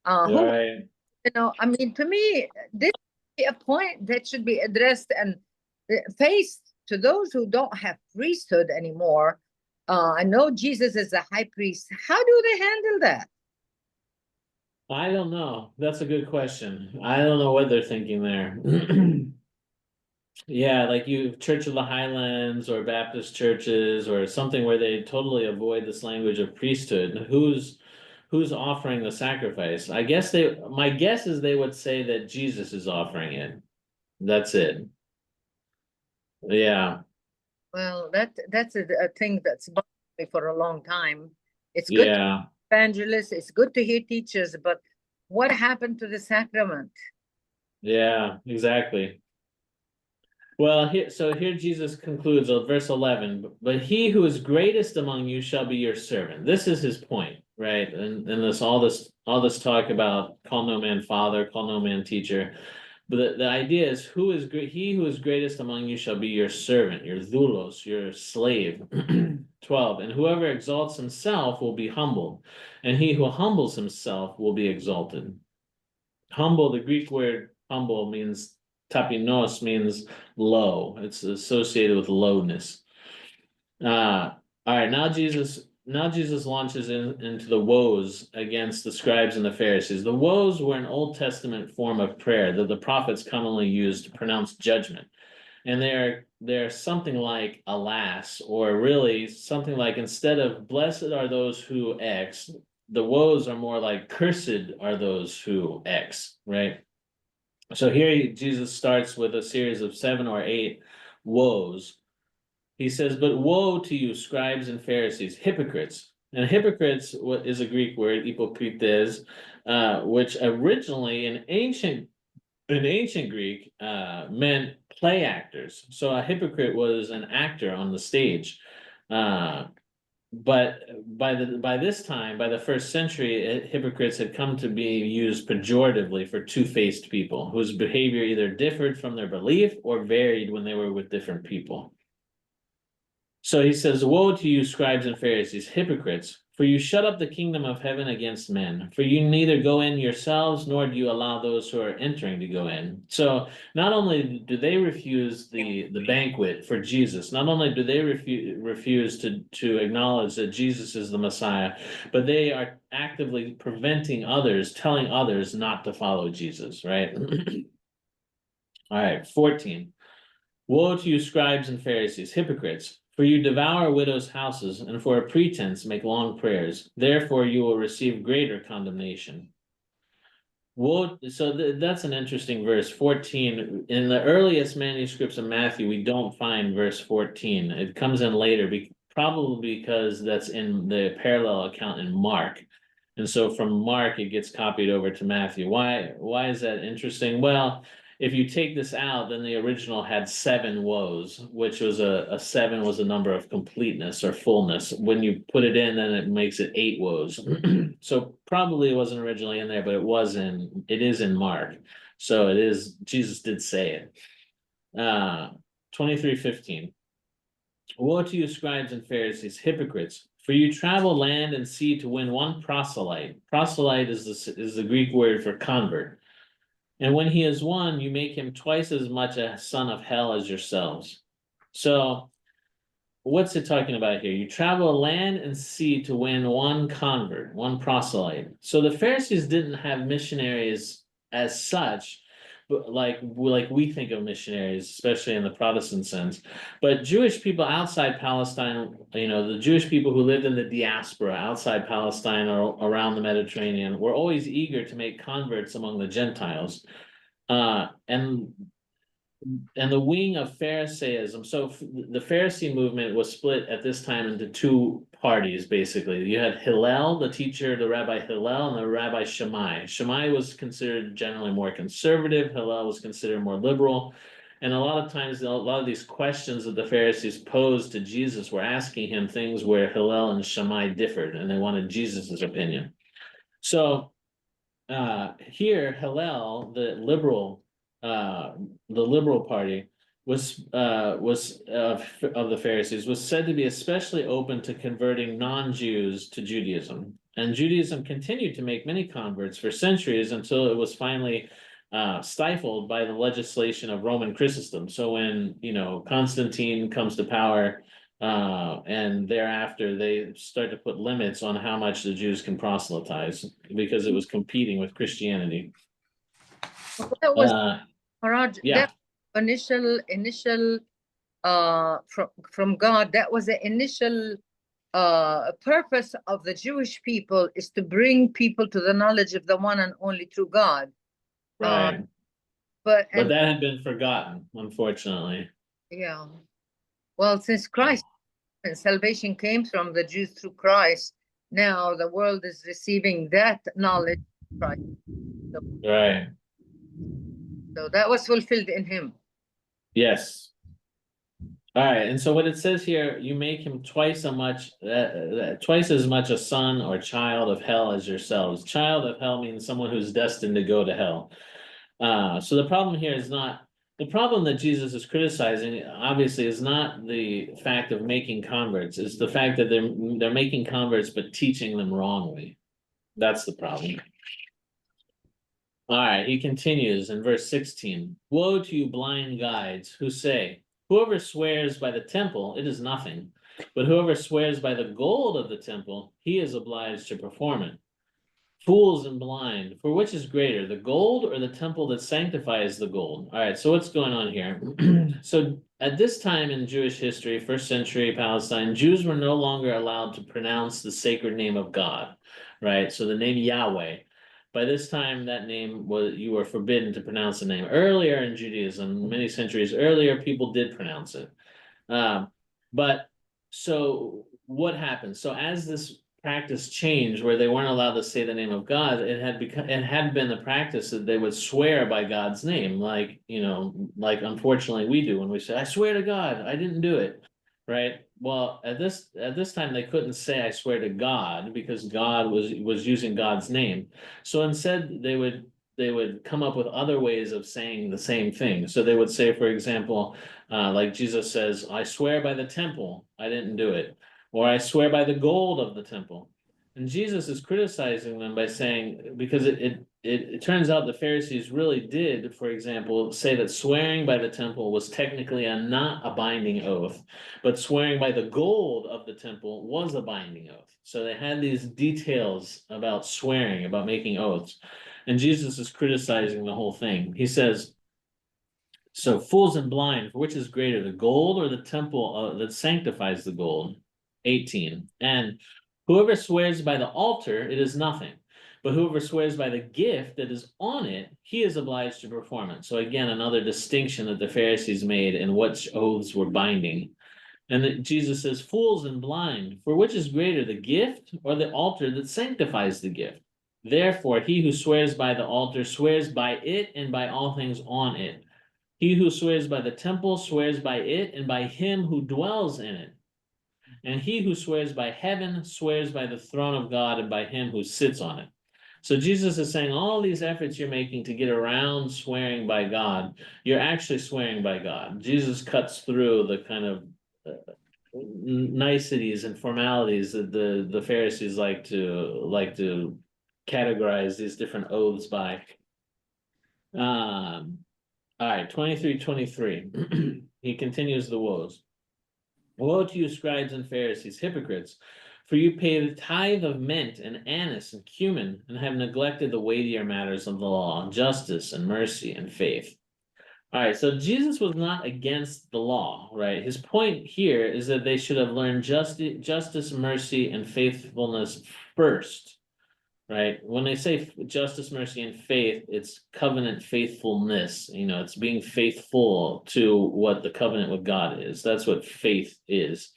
who, Right. you know? I mean, to me, this is a point that should be addressed and faced to those who don't have priesthood anymore. I know Jesus is a high priest. How do they handle that? I don't know. That's a good question. I don't know what they're thinking there. Yeah, like you, Church of the Highlands or Baptist churches or something where they totally avoid this language of priesthood. Who's offering the sacrifice? I guess my guess is they would say that Jesus is offering it. That's it. Yeah, Well, that's a thing that's bothered me for a long time. It's good to yeah, evangelists, it's good to hear teachers, but what happened to the sacrament? yeah, exactly. Well, here Jesus concludes on verse 11, but he who is greatest among you shall be your servant. This is his point, right? And all this talk about call no man father, call no man teacher. But the idea is he who is greatest among you shall be your servant, your doulos, your slave. 12. And whoever exalts himself will be humbled, and he who humbles himself will be exalted. Humble, the Greek word humble means tapinos, means low. It's associated with lowness. All right, now Jesus launches into the woes against the scribes and the Pharisees. The woes were an Old Testament form of prayer that the prophets commonly used to pronounce judgment. And they're something like alas, or really something like, instead of blessed are those who X, the woes are more like cursed are those who X, right? So here Jesus starts with a series of 7 or 8 woes. He says, but woe to you, scribes and Pharisees, hypocrites. And hypocrites is a Greek word, hypokrites, which originally in ancient Greek meant play actors. So a hypocrite was an actor on the stage. But by this time, by the 1st century, hypocrites had come to be used pejoratively for two-faced people whose behavior either differed from their belief or varied when they were with different people. So he says, woe to you, scribes and Pharisees, hypocrites, for you shut up the kingdom of heaven against men. For you neither go in yourselves, nor do you allow those who are entering to go in. So not only do they refuse the banquet for Jesus, not only do they refuse to acknowledge that Jesus is the Messiah, but they are actively preventing others, telling others not to follow Jesus, right? All right, 14. Woe to you, scribes and Pharisees, hypocrites! For you devour widows' houses, and for a pretense make long prayers. Therefore you will receive greater condemnation. Woe, so that's an interesting verse, 14. In the earliest manuscripts of Matthew, we don't find verse 14. It comes in later, probably because that's in the parallel account in Mark. And so from Mark, it gets copied over to Matthew. Why is that interesting? Well, if you take this out, then the original had 7 woes, which was a 7 was a number of completeness or fullness. When you put it in, then it makes it 8 woes. So probably it wasn't originally in there, but it is in Mark. So it is, Jesus did say it. 23:15. Woe to you, scribes and Pharisees, hypocrites! For you travel land and sea to win one proselyte. Proselyte is the Greek word for convert. And when he is won, you make him twice as much a son of hell as yourselves. So, what's it talking about here? You travel land and sea to win one convert, one proselyte. So the Pharisees didn't have missionaries as such, but like we think of missionaries, especially in the Protestant sense. But Jewish people outside Palestine, the Jewish people who lived in the diaspora outside Palestine or around the Mediterranean, were always eager to make converts among the Gentiles. And the wing of Pharisaism. So the Pharisee movement was split at this time into 2 parties, basically. You had Hillel, the teacher, the Rabbi Hillel, and the Rabbi Shammai. Shammai was considered generally more conservative. Hillel was considered more liberal. And a lot of times, a lot of these questions that the Pharisees posed to Jesus were asking him things where Hillel and Shammai differed, and they wanted Jesus's opinion. So here, Hillel, the liberal party was of the Pharisees was said to be especially open to converting non-Jews to Judaism. And Judaism continued to make many converts for centuries until it was finally stifled by the legislation of Roman Chrysostom. So when Constantine comes to power, and thereafter they start to put limits on how much the Jews can proselytize because it was competing with Christianity. That was Yeah. that initial from God. That was the initial purpose of the Jewish people, is to bring people to the knowledge of the one and only true God. Right. But that had been forgotten, unfortunately. Yeah. Well, since Christ and salvation came from the Jews through Christ, now the world is receiving that knowledge of Christ. Right. So that was fulfilled in him. Yes. All right. And so what it says here, you make him twice as much a son or child of hell as yourselves. Child of hell means someone who's destined to go to hell. So the problem here is not the problem that Jesus is criticizing, obviously, is not the fact of making converts. It's the fact that they're making converts but teaching them wrongly. That's the problem. All right, he continues in verse 16. Woe to you, blind guides, who say, whoever swears by the temple, it is nothing. But whoever swears by the gold of the temple, he is obliged to perform it. Fools and blind, for which is greater, the gold or the temple that sanctifies the gold? All right, so what's going on here? So at this time in Jewish history, 1st century Palestine, Jews were no longer allowed to pronounce the sacred name of God, right? So the name Yahweh. By this time, that name you were forbidden to pronounce the name. Earlier in Judaism, many centuries earlier, people did pronounce it. But so what happened? So as this practice changed where they weren't allowed to say the name of God, it had been the practice that they would swear by God's name, like unfortunately we do when we say, I swear to God, I didn't do it. Right. Well, at this time they couldn't say I swear to God because God was using God's name. So instead they would come up with other ways of saying the same thing. So they would say, for example, like Jesus says, I swear by the temple, I didn't do it. Or I swear by the gold of the temple. And Jesus is criticizing them by saying, because it turns out the Pharisees really did, for example, say that swearing by the temple was technically not a binding oath, but swearing by the gold of the temple was a binding oath. So they had these details about swearing, about making oaths. And Jesus is criticizing the whole thing. He says, so fools and blind, for which is greater, the gold or the temple that sanctifies the gold? 18. And whoever swears by the altar, it is nothing. But whoever swears by the gift that is on it, he is obliged to perform it. So again, another distinction that the Pharisees made in which oaths were binding. And Jesus says, fools and blind, for which is greater, the gift or the altar that sanctifies the gift? Therefore, he who swears by the altar swears by it and by all things on it. He who swears by the temple swears by it and by him who dwells in it. And he who swears by heaven swears by the throne of God and by him who sits on it. So Jesus is saying all these efforts you're making to get around swearing by God, you're actually swearing by God. Jesus cuts through the kind of niceties and formalities that the Pharisees like to categorize these different oaths by. All right, 23. He continues the woes. Woe to you, scribes and Pharisees, hypocrites, for you pay the tithe of mint and anise and cumin, and have neglected the weightier matters of the law, justice and mercy and faith. All right, so Jesus was not against the law, right? His point here is that they should have learned justice, mercy, and faithfulness first, right? When they say justice, mercy, and faith, it's covenant faithfulness. It's being faithful to what the covenant with God is. That's what faith is.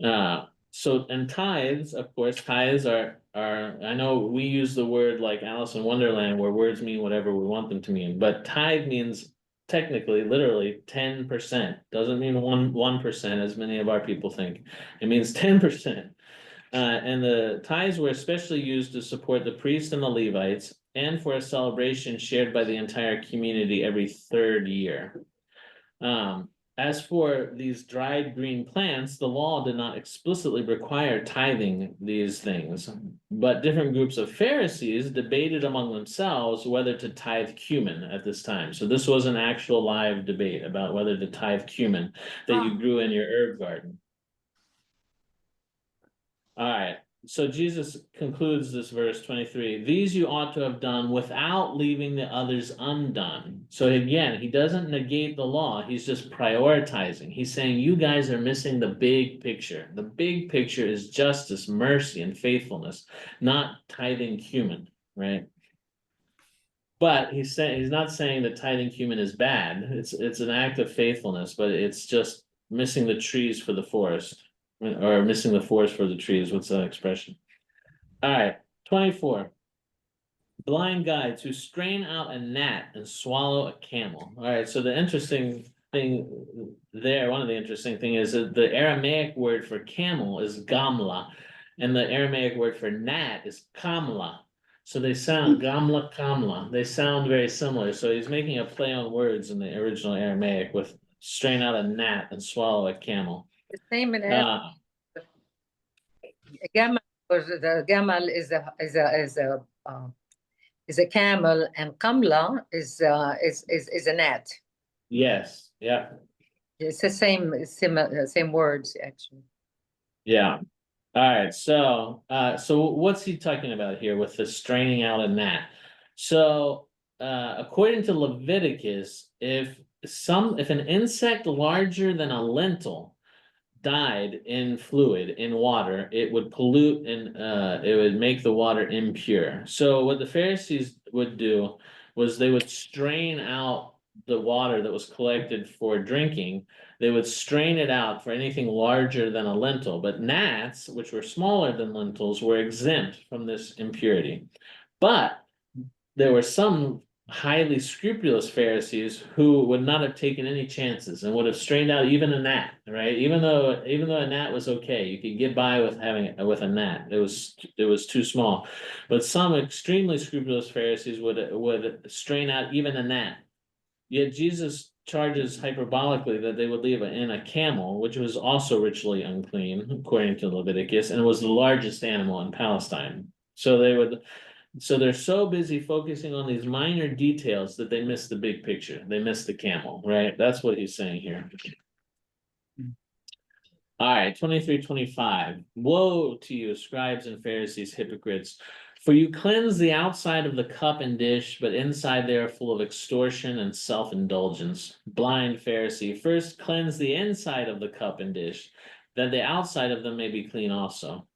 And tithes, of course, tithes are, I know we use the word like Alice in Wonderland, where words mean whatever we want them to mean, but tithe means technically, literally 10%. Doesn't mean 1%, as many of our people think. It means 10%. And the tithes were especially used to support the priests and the Levites, and for a celebration shared by the entire community every third year. As for these dried green plants, the law did not explicitly require tithing these things, but different groups of Pharisees debated among themselves whether to tithe cumin at this time. So this was an actual live debate about whether to tithe cumin that you grew in your herb garden. All right. So Jesus concludes this verse 23. These you ought to have done without leaving the others undone. So again, he doesn't negate the law. He's just prioritizing. He's saying you guys are missing the big picture. The big picture is justice, mercy, and faithfulness, not tithing cumin, right? But he's not saying that tithing cumin is bad. It's an act of faithfulness, but it's just missing the trees for the forest. Or missing the forest for the trees. What's that expression? All right, 24. Blind guides who strain out a gnat and swallow a camel. All right, so the interesting thing there, one of the interesting thing is that the Aramaic word for camel is gamla, and the Aramaic word for gnat is kamla. So they sound gamla, kamla. They sound very similar. So he's making a play on words in the original Aramaic with strain out a gnat and swallow a camel. The same in Gamal, or the Gamal is a camel, and Kamla is a gnat. Yes, yeah. It's the same words actually. Yeah. All right. So what's he talking about here with the straining out a gnat? So according to Leviticus, if an insect larger than a lentil died in fluid, in water, it would pollute and it would make the water impure. So what the Pharisees would do was they would strain out the water that was collected for drinking. They would strain it out for anything larger than a lentil, but gnats, which were smaller than lentils, were exempt from this impurity. But there were some highly scrupulous Pharisees who would not have taken any chances and would have strained out even a gnat, right? Even though a gnat was okay, you could get by with with a gnat. It was too small. But some extremely scrupulous Pharisees would strain out even a gnat. Yet Jesus charges hyperbolically that they would leave in a camel, which was also ritually unclean, according to Leviticus, and was the largest animal in Palestine. So they're so busy focusing on these minor details that they miss the big picture. They miss the camel, right? That's what he's saying here. All right, 23, 25. Woe to you, scribes and Pharisees, hypocrites! For you cleanse the outside of the cup and dish, but inside they are full of extortion and self-indulgence. Blind Pharisee, first cleanse the inside of the cup and dish, that the outside of them may be clean also.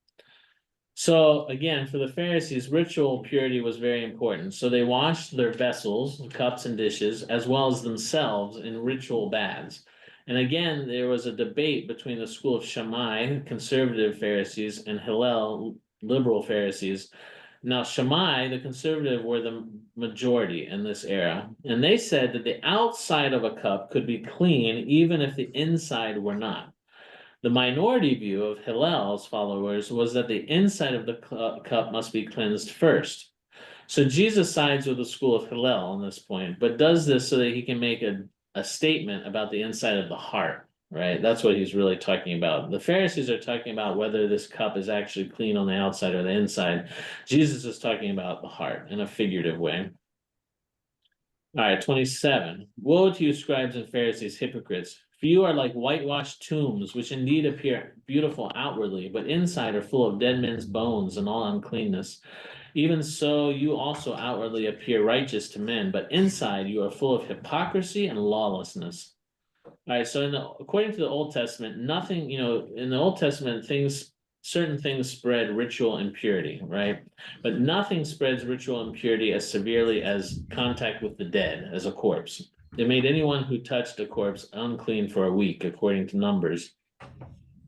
So again, for the Pharisees, ritual purity was very important. So they washed their vessels, cups and dishes, as well as themselves in ritual baths. And again, there was a debate between the school of Shammai, conservative Pharisees, and Hillel, liberal Pharisees. Now, Shammai, the conservative, were the majority in this era. And they said that the outside of a cup could be clean even if the inside were not. The minority view of Hillel's followers was that the inside of the cup must be cleansed first. So Jesus sides with the school of Hillel on this point, but does this so that he can make a statement about the inside of the heart, right? That's what he's really talking about. The Pharisees are talking about whether this cup is actually clean on the outside or the inside. Jesus is talking about the heart in a figurative way. All right, 27. Woe to you, scribes and Pharisees, hypocrites! For you are like whitewashed tombs, which indeed appear beautiful outwardly, but inside are full of dead men's bones and all uncleanness. Even so, you also outwardly appear righteous to men, but inside you are full of hypocrisy and lawlessness. All right, so according to the Old Testament, nothing, in the Old Testament, certain things spread ritual impurity, right? But nothing spreads ritual impurity as severely as contact with the dead, as a corpse. It made anyone who touched a corpse unclean for a week, according to Numbers.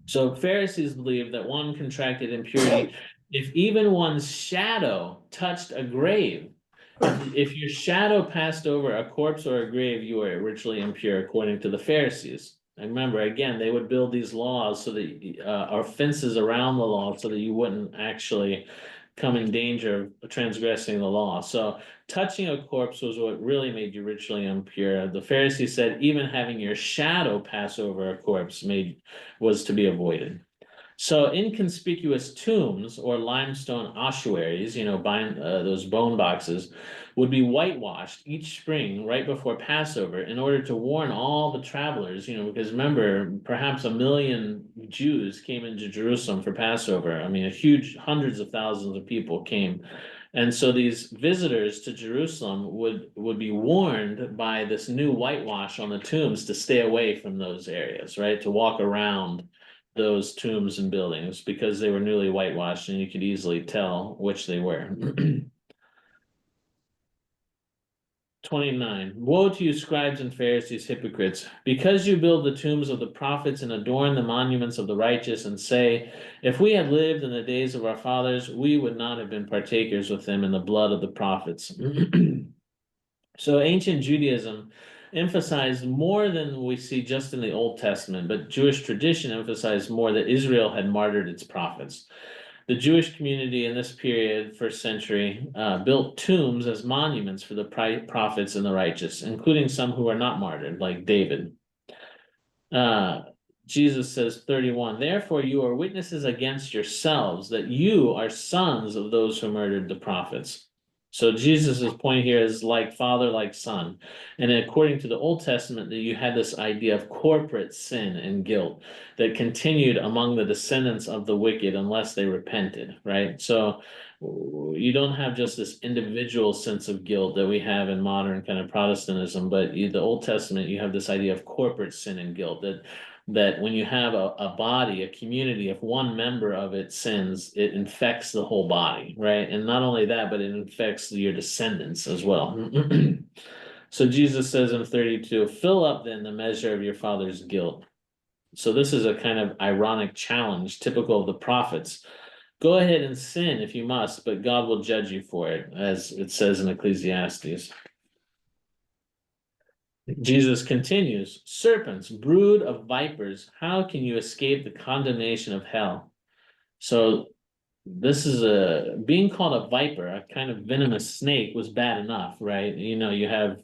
So Pharisees believed that one contracted impurity if even one's shadow touched a grave. If your shadow passed over a corpse or a grave, you were ritually impure, according to the Pharisees. And remember, again, they would build these laws so that, or fences around the law so that you wouldn't actually come in danger of transgressing the law. So touching a corpse was what really made you ritually impure. The Pharisees said even having your shadow pass over a corpse was to be avoided. So inconspicuous tombs or limestone ossuaries, those bone boxes, would be whitewashed each spring right before Passover in order to warn all the travelers, because remember, perhaps 1 million Jews came into Jerusalem for Passover. I mean, hundreds of thousands of people came. And so these visitors to Jerusalem would be warned by this new whitewash on the tombs to stay away from those areas, right? To walk around those tombs and buildings because they were newly whitewashed and you could easily tell which they were. 29. Woe to you, scribes and Pharisees, hypocrites! Because you build the tombs of the prophets and adorn the monuments of the righteous and say, if we had lived in the days of our fathers, we would not have been partakers with them in the blood of the prophets. So ancient Judaism emphasized more than we see just in the Old Testament, but Jewish tradition emphasized more that Israel had martyred its prophets. The Jewish community in this period, first century, built tombs as monuments for the prophets and the righteous, including some who were not martyred, like David. Jesus says, 31, therefore you are witnesses against yourselves that you are sons of those who murdered the prophets. So Jesus's point here is like father, like son. And according to the Old Testament, that you had this idea of corporate sin and guilt that continued among the descendants of the wicked unless they repented, right? So you don't have just this individual sense of guilt that we have in modern kind of Protestantism, but the Old Testament, you have this idea of corporate sin and guilt that when you have a body, a community, if one member of it sins, it infects the whole body, right? And not only that, but it infects your descendants as well. So Jesus says in 32, fill up then the measure of your father's guilt. So this is a kind of ironic challenge, typical of the prophets. Go ahead and sin if you must, but God will judge you for it, as it says in Ecclesiastes. Jesus continues, serpents, brood of vipers, how can you escape the condemnation of hell? So this is being called a viper, a kind of venomous snake, was bad enough, right? You have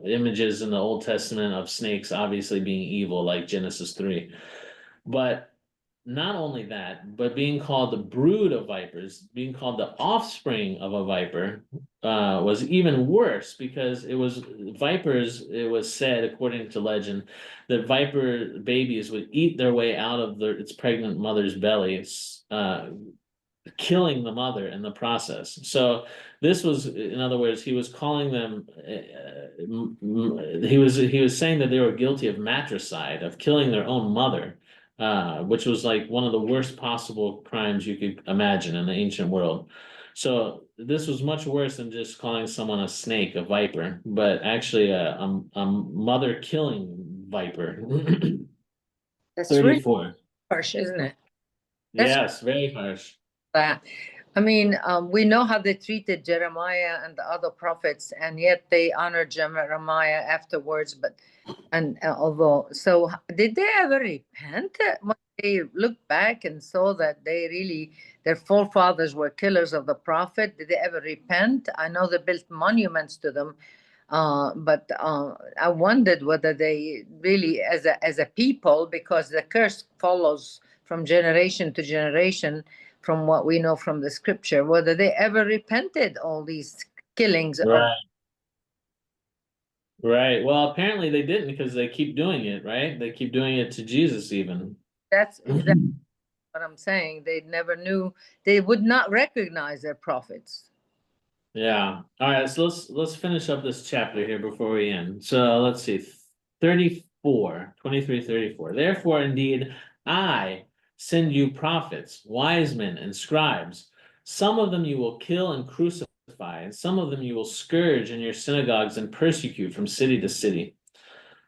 images in the Old Testament of snakes obviously being evil, like Genesis 3. But not only that, but being called the brood of vipers, being called the offspring of a viper, was even worse because it was vipers. It was said, according to legend, that viper babies would eat their way out of its pregnant mother's belly, killing the mother in the process. So this was, in other words, he was calling them. He was saying that they were guilty of matricide, of killing their own mother, which was like one of the worst possible crimes you could imagine in the ancient world. So this was much worse than just calling someone a snake, a viper, but actually a mother killing viper. That's really 34. harsh, isn't it? That's Yes, very harsh. that. I mean, we know how they treated Jeremiah and the other prophets, and yet they honored Jeremiah afterwards. But although, so did they ever repent when they looked back and saw that they really their forefathers were killers of the prophet? Did they ever repent? I know they built monuments to them, but I wondered whether they really, as a people, because the curse follows from generation to generation from what we know from the scripture, whether they ever repented all these killings of Right. Right. Well, apparently they didn't because they keep doing it, right? They keep doing it to Jesus even. that's exactly what I'm saying. They never knew, they would not recognize their prophets. Yeah. All right, so let's finish up this chapter here before we end. So let's see. 34, 23, 34. Therefore, indeed, I send you prophets, wise men, and scribes. Some of them you will kill and crucify, and some of them you will scourge in your synagogues and persecute from city to city.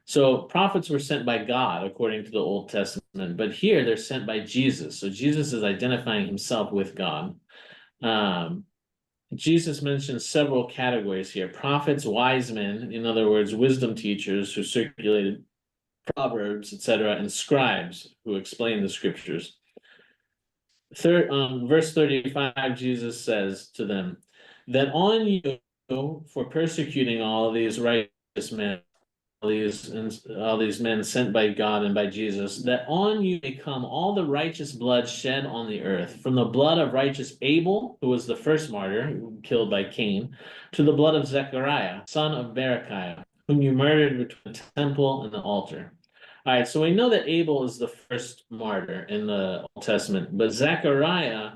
So prophets were sent by God according to the Old Testament, but here they're sent by Jesus. So Jesus is identifying himself with God. Jesus mentions several categories here: prophets, wise men, in other words, wisdom teachers who circulated proverbs, etc., and scribes who explain the scriptures. Verse 35, Jesus says to them, that on you for persecuting all these righteous men, all these men sent by God and by Jesus, that on you may come all the righteous blood shed on the earth, from the blood of righteous Abel, who was the first martyr killed by Cain, to the blood of Zechariah, son of Berechiah, whom you murdered between the temple and the altar. All right, so we know that Abel is the first martyr in the Old Testament, but Zechariah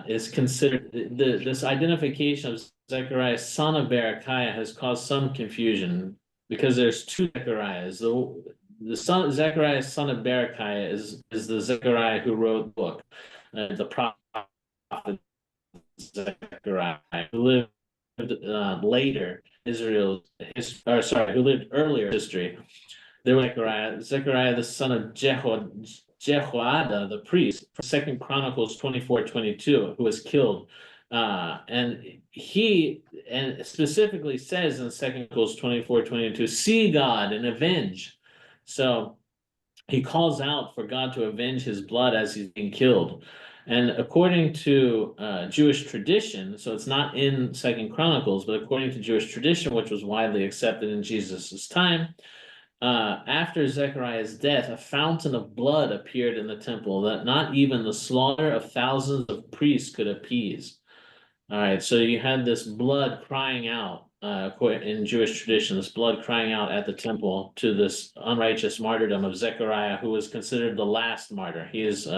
is considered, this identification of Zechariah, son of Berechiah, has caused some confusion because there's two Zechariahs. The son Zechariah, son of Berechiah, is the Zechariah who wrote the book, the prophet Zechariah, who lived later Israel's who lived earlier history. There was Zechariah, the son of Jehoiada, the priest, from 2 Chronicles 24:22, who was killed. And he specifically says in 2 Chronicles 24:22, see God and avenge. So he calls out for God to avenge his blood as he's being killed. And according to Jewish tradition, so it's not in 2 Chronicles, but according to Jewish tradition, which was widely accepted in Jesus's time, after Zechariah's death, a fountain of blood appeared in the temple that not even the slaughter of thousands of priests could appease. All right, so you had this blood crying out in Jewish tradition, this blood crying out at the temple to this unrighteous martyrdom of Zechariah, who was considered the last martyr. He is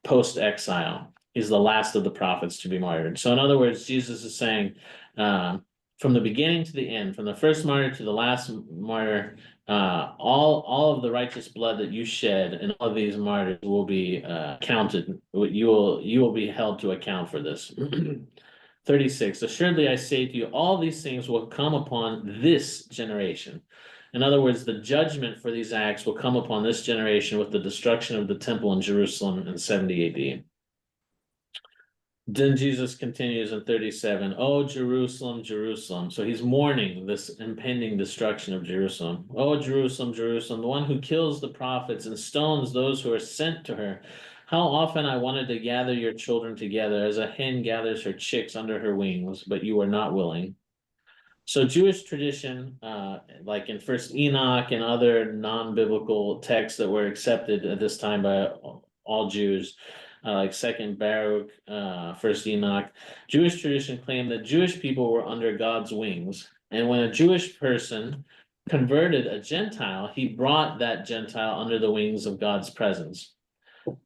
post-exile. He's the last of the prophets to be martyred. So in other words, Jesus is saying, from the beginning to the end, from the first martyr to the last martyr, all of the righteous blood that you shed and all of these martyrs will be counted. You will be held to account for this. 36. Assuredly, I say to you, all these things will come upon this generation. In other words, the judgment for these acts will come upon this generation with the destruction of the temple in Jerusalem in 70 AD. Then Jesus continues in 37, "Oh, Jerusalem, Jerusalem." So he's mourning this impending destruction of Jerusalem. "Oh, Jerusalem, Jerusalem, the one who kills the prophets and stones those who are sent to her. How often I wanted to gather your children together as a hen gathers her chicks under her wings, but you are not willing." So Jewish tradition, like in First Enoch and other non-biblical texts that were accepted at this time by all Jews, like Second Baruch, First Enoch, Jewish tradition claimed that Jewish people were under God's wings, and when a Jewish person converted a Gentile, he brought that Gentile under the wings of God's presence.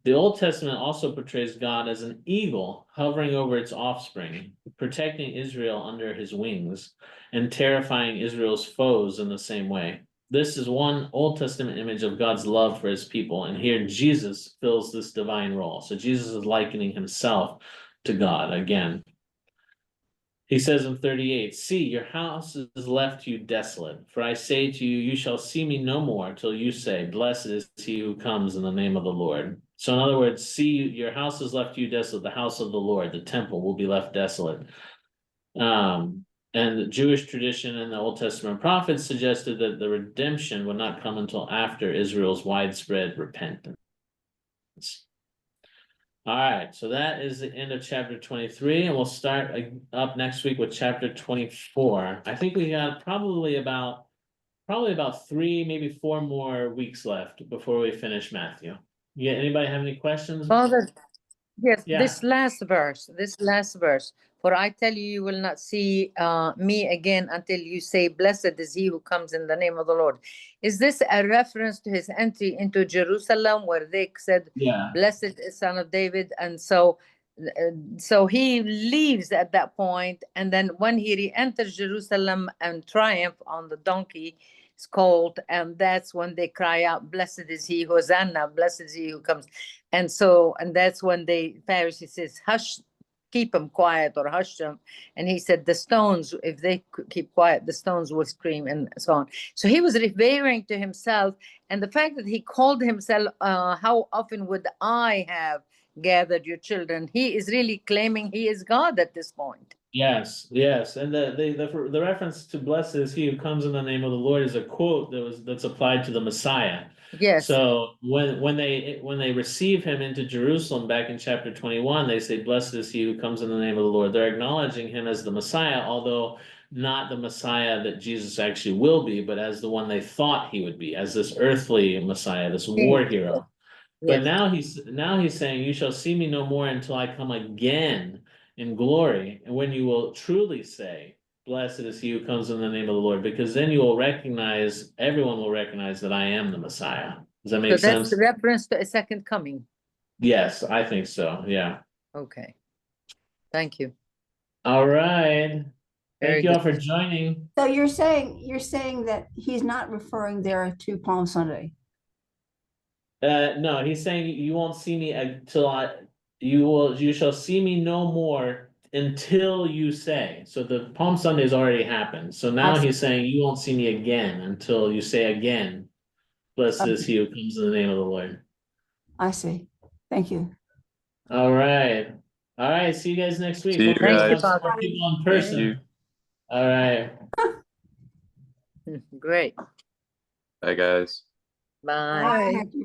The Old Testament also portrays God as an eagle hovering over its offspring, protecting Israel under his wings, and terrifying Israel's foes in the same way. This is one Old Testament image of God's love for his people, and here Jesus fills this divine role. So Jesus is likening himself to God again. He says in 38, "See, your house is left you desolate. For I say to you, you shall see me no more till you say, Blessed is he who comes in the name of the Lord." So in other words, see, your house is left you desolate. The house of the Lord, the temple, will be left desolate. And the Jewish tradition and the Old Testament prophets suggested that the redemption would not come until after Israel's widespread repentance. All right, so that is the end of chapter 23, and we'll start up next week with chapter 24. I think we got probably about 3, maybe 4 more weeks left before we finish Matthew. Yeah, anybody have any questions? Father, yes, Yeah. this last verse, "For I tell you, you will not see me again until you say, Blessed is he who comes in the name of the Lord." Is this a reference to his entry into Jerusalem where they said, Yeah, Blessed is Son of David? And so he leaves at that point, and then when he re-enters Jerusalem and triumph on the donkey, it's called, and that's when they cry out, Blessed is he, Hosanna, blessed is he who comes. And that's when the Pharisee says, hush, keep him quiet, or hush them. And he said, the stones, if they keep quiet, the stones will scream, and so on. So he was referring to himself, and the fact that he called himself, how often would I have gathered your children? He is really claiming he is God at this point. yes, and the reference to "Blessed is he who comes in the name of the Lord" is a quote that's applied to the Messiah. Yes. So when they receive him into Jerusalem back in chapter 21, they say, "Blessed is he who comes in the name of the Lord." They're acknowledging him as the Messiah, although not the Messiah that Jesus actually will be, but as the one they thought he would be, as this earthly Messiah, this war hero. But Yes. now he's saying, "You shall see me no more until I come again in glory, and when you will truly say, Blessed is he who comes in the name of the Lord," because then you will recognize, everyone will recognize that I am the Messiah. Does that So make that's sense? the reference to a second coming. Yes, I think so. Yeah. Okay. Thank you. All right. Very Thank you all good. for joining. So you're saying that he's not referring there to Palm Sunday. No, he's saying you won't see me until you shall see me no more until you say. So the Palm Sunday's already happened. So now I he's saying you won't see me again until you say again, Blessed is he who comes in the name of the Lord. I see. Thank you. All right. All right. See you guys next week. See you Hopefully we'll guys. have some more people in Thank you. person. All right. Great. Bye, guys. Bye. Bye.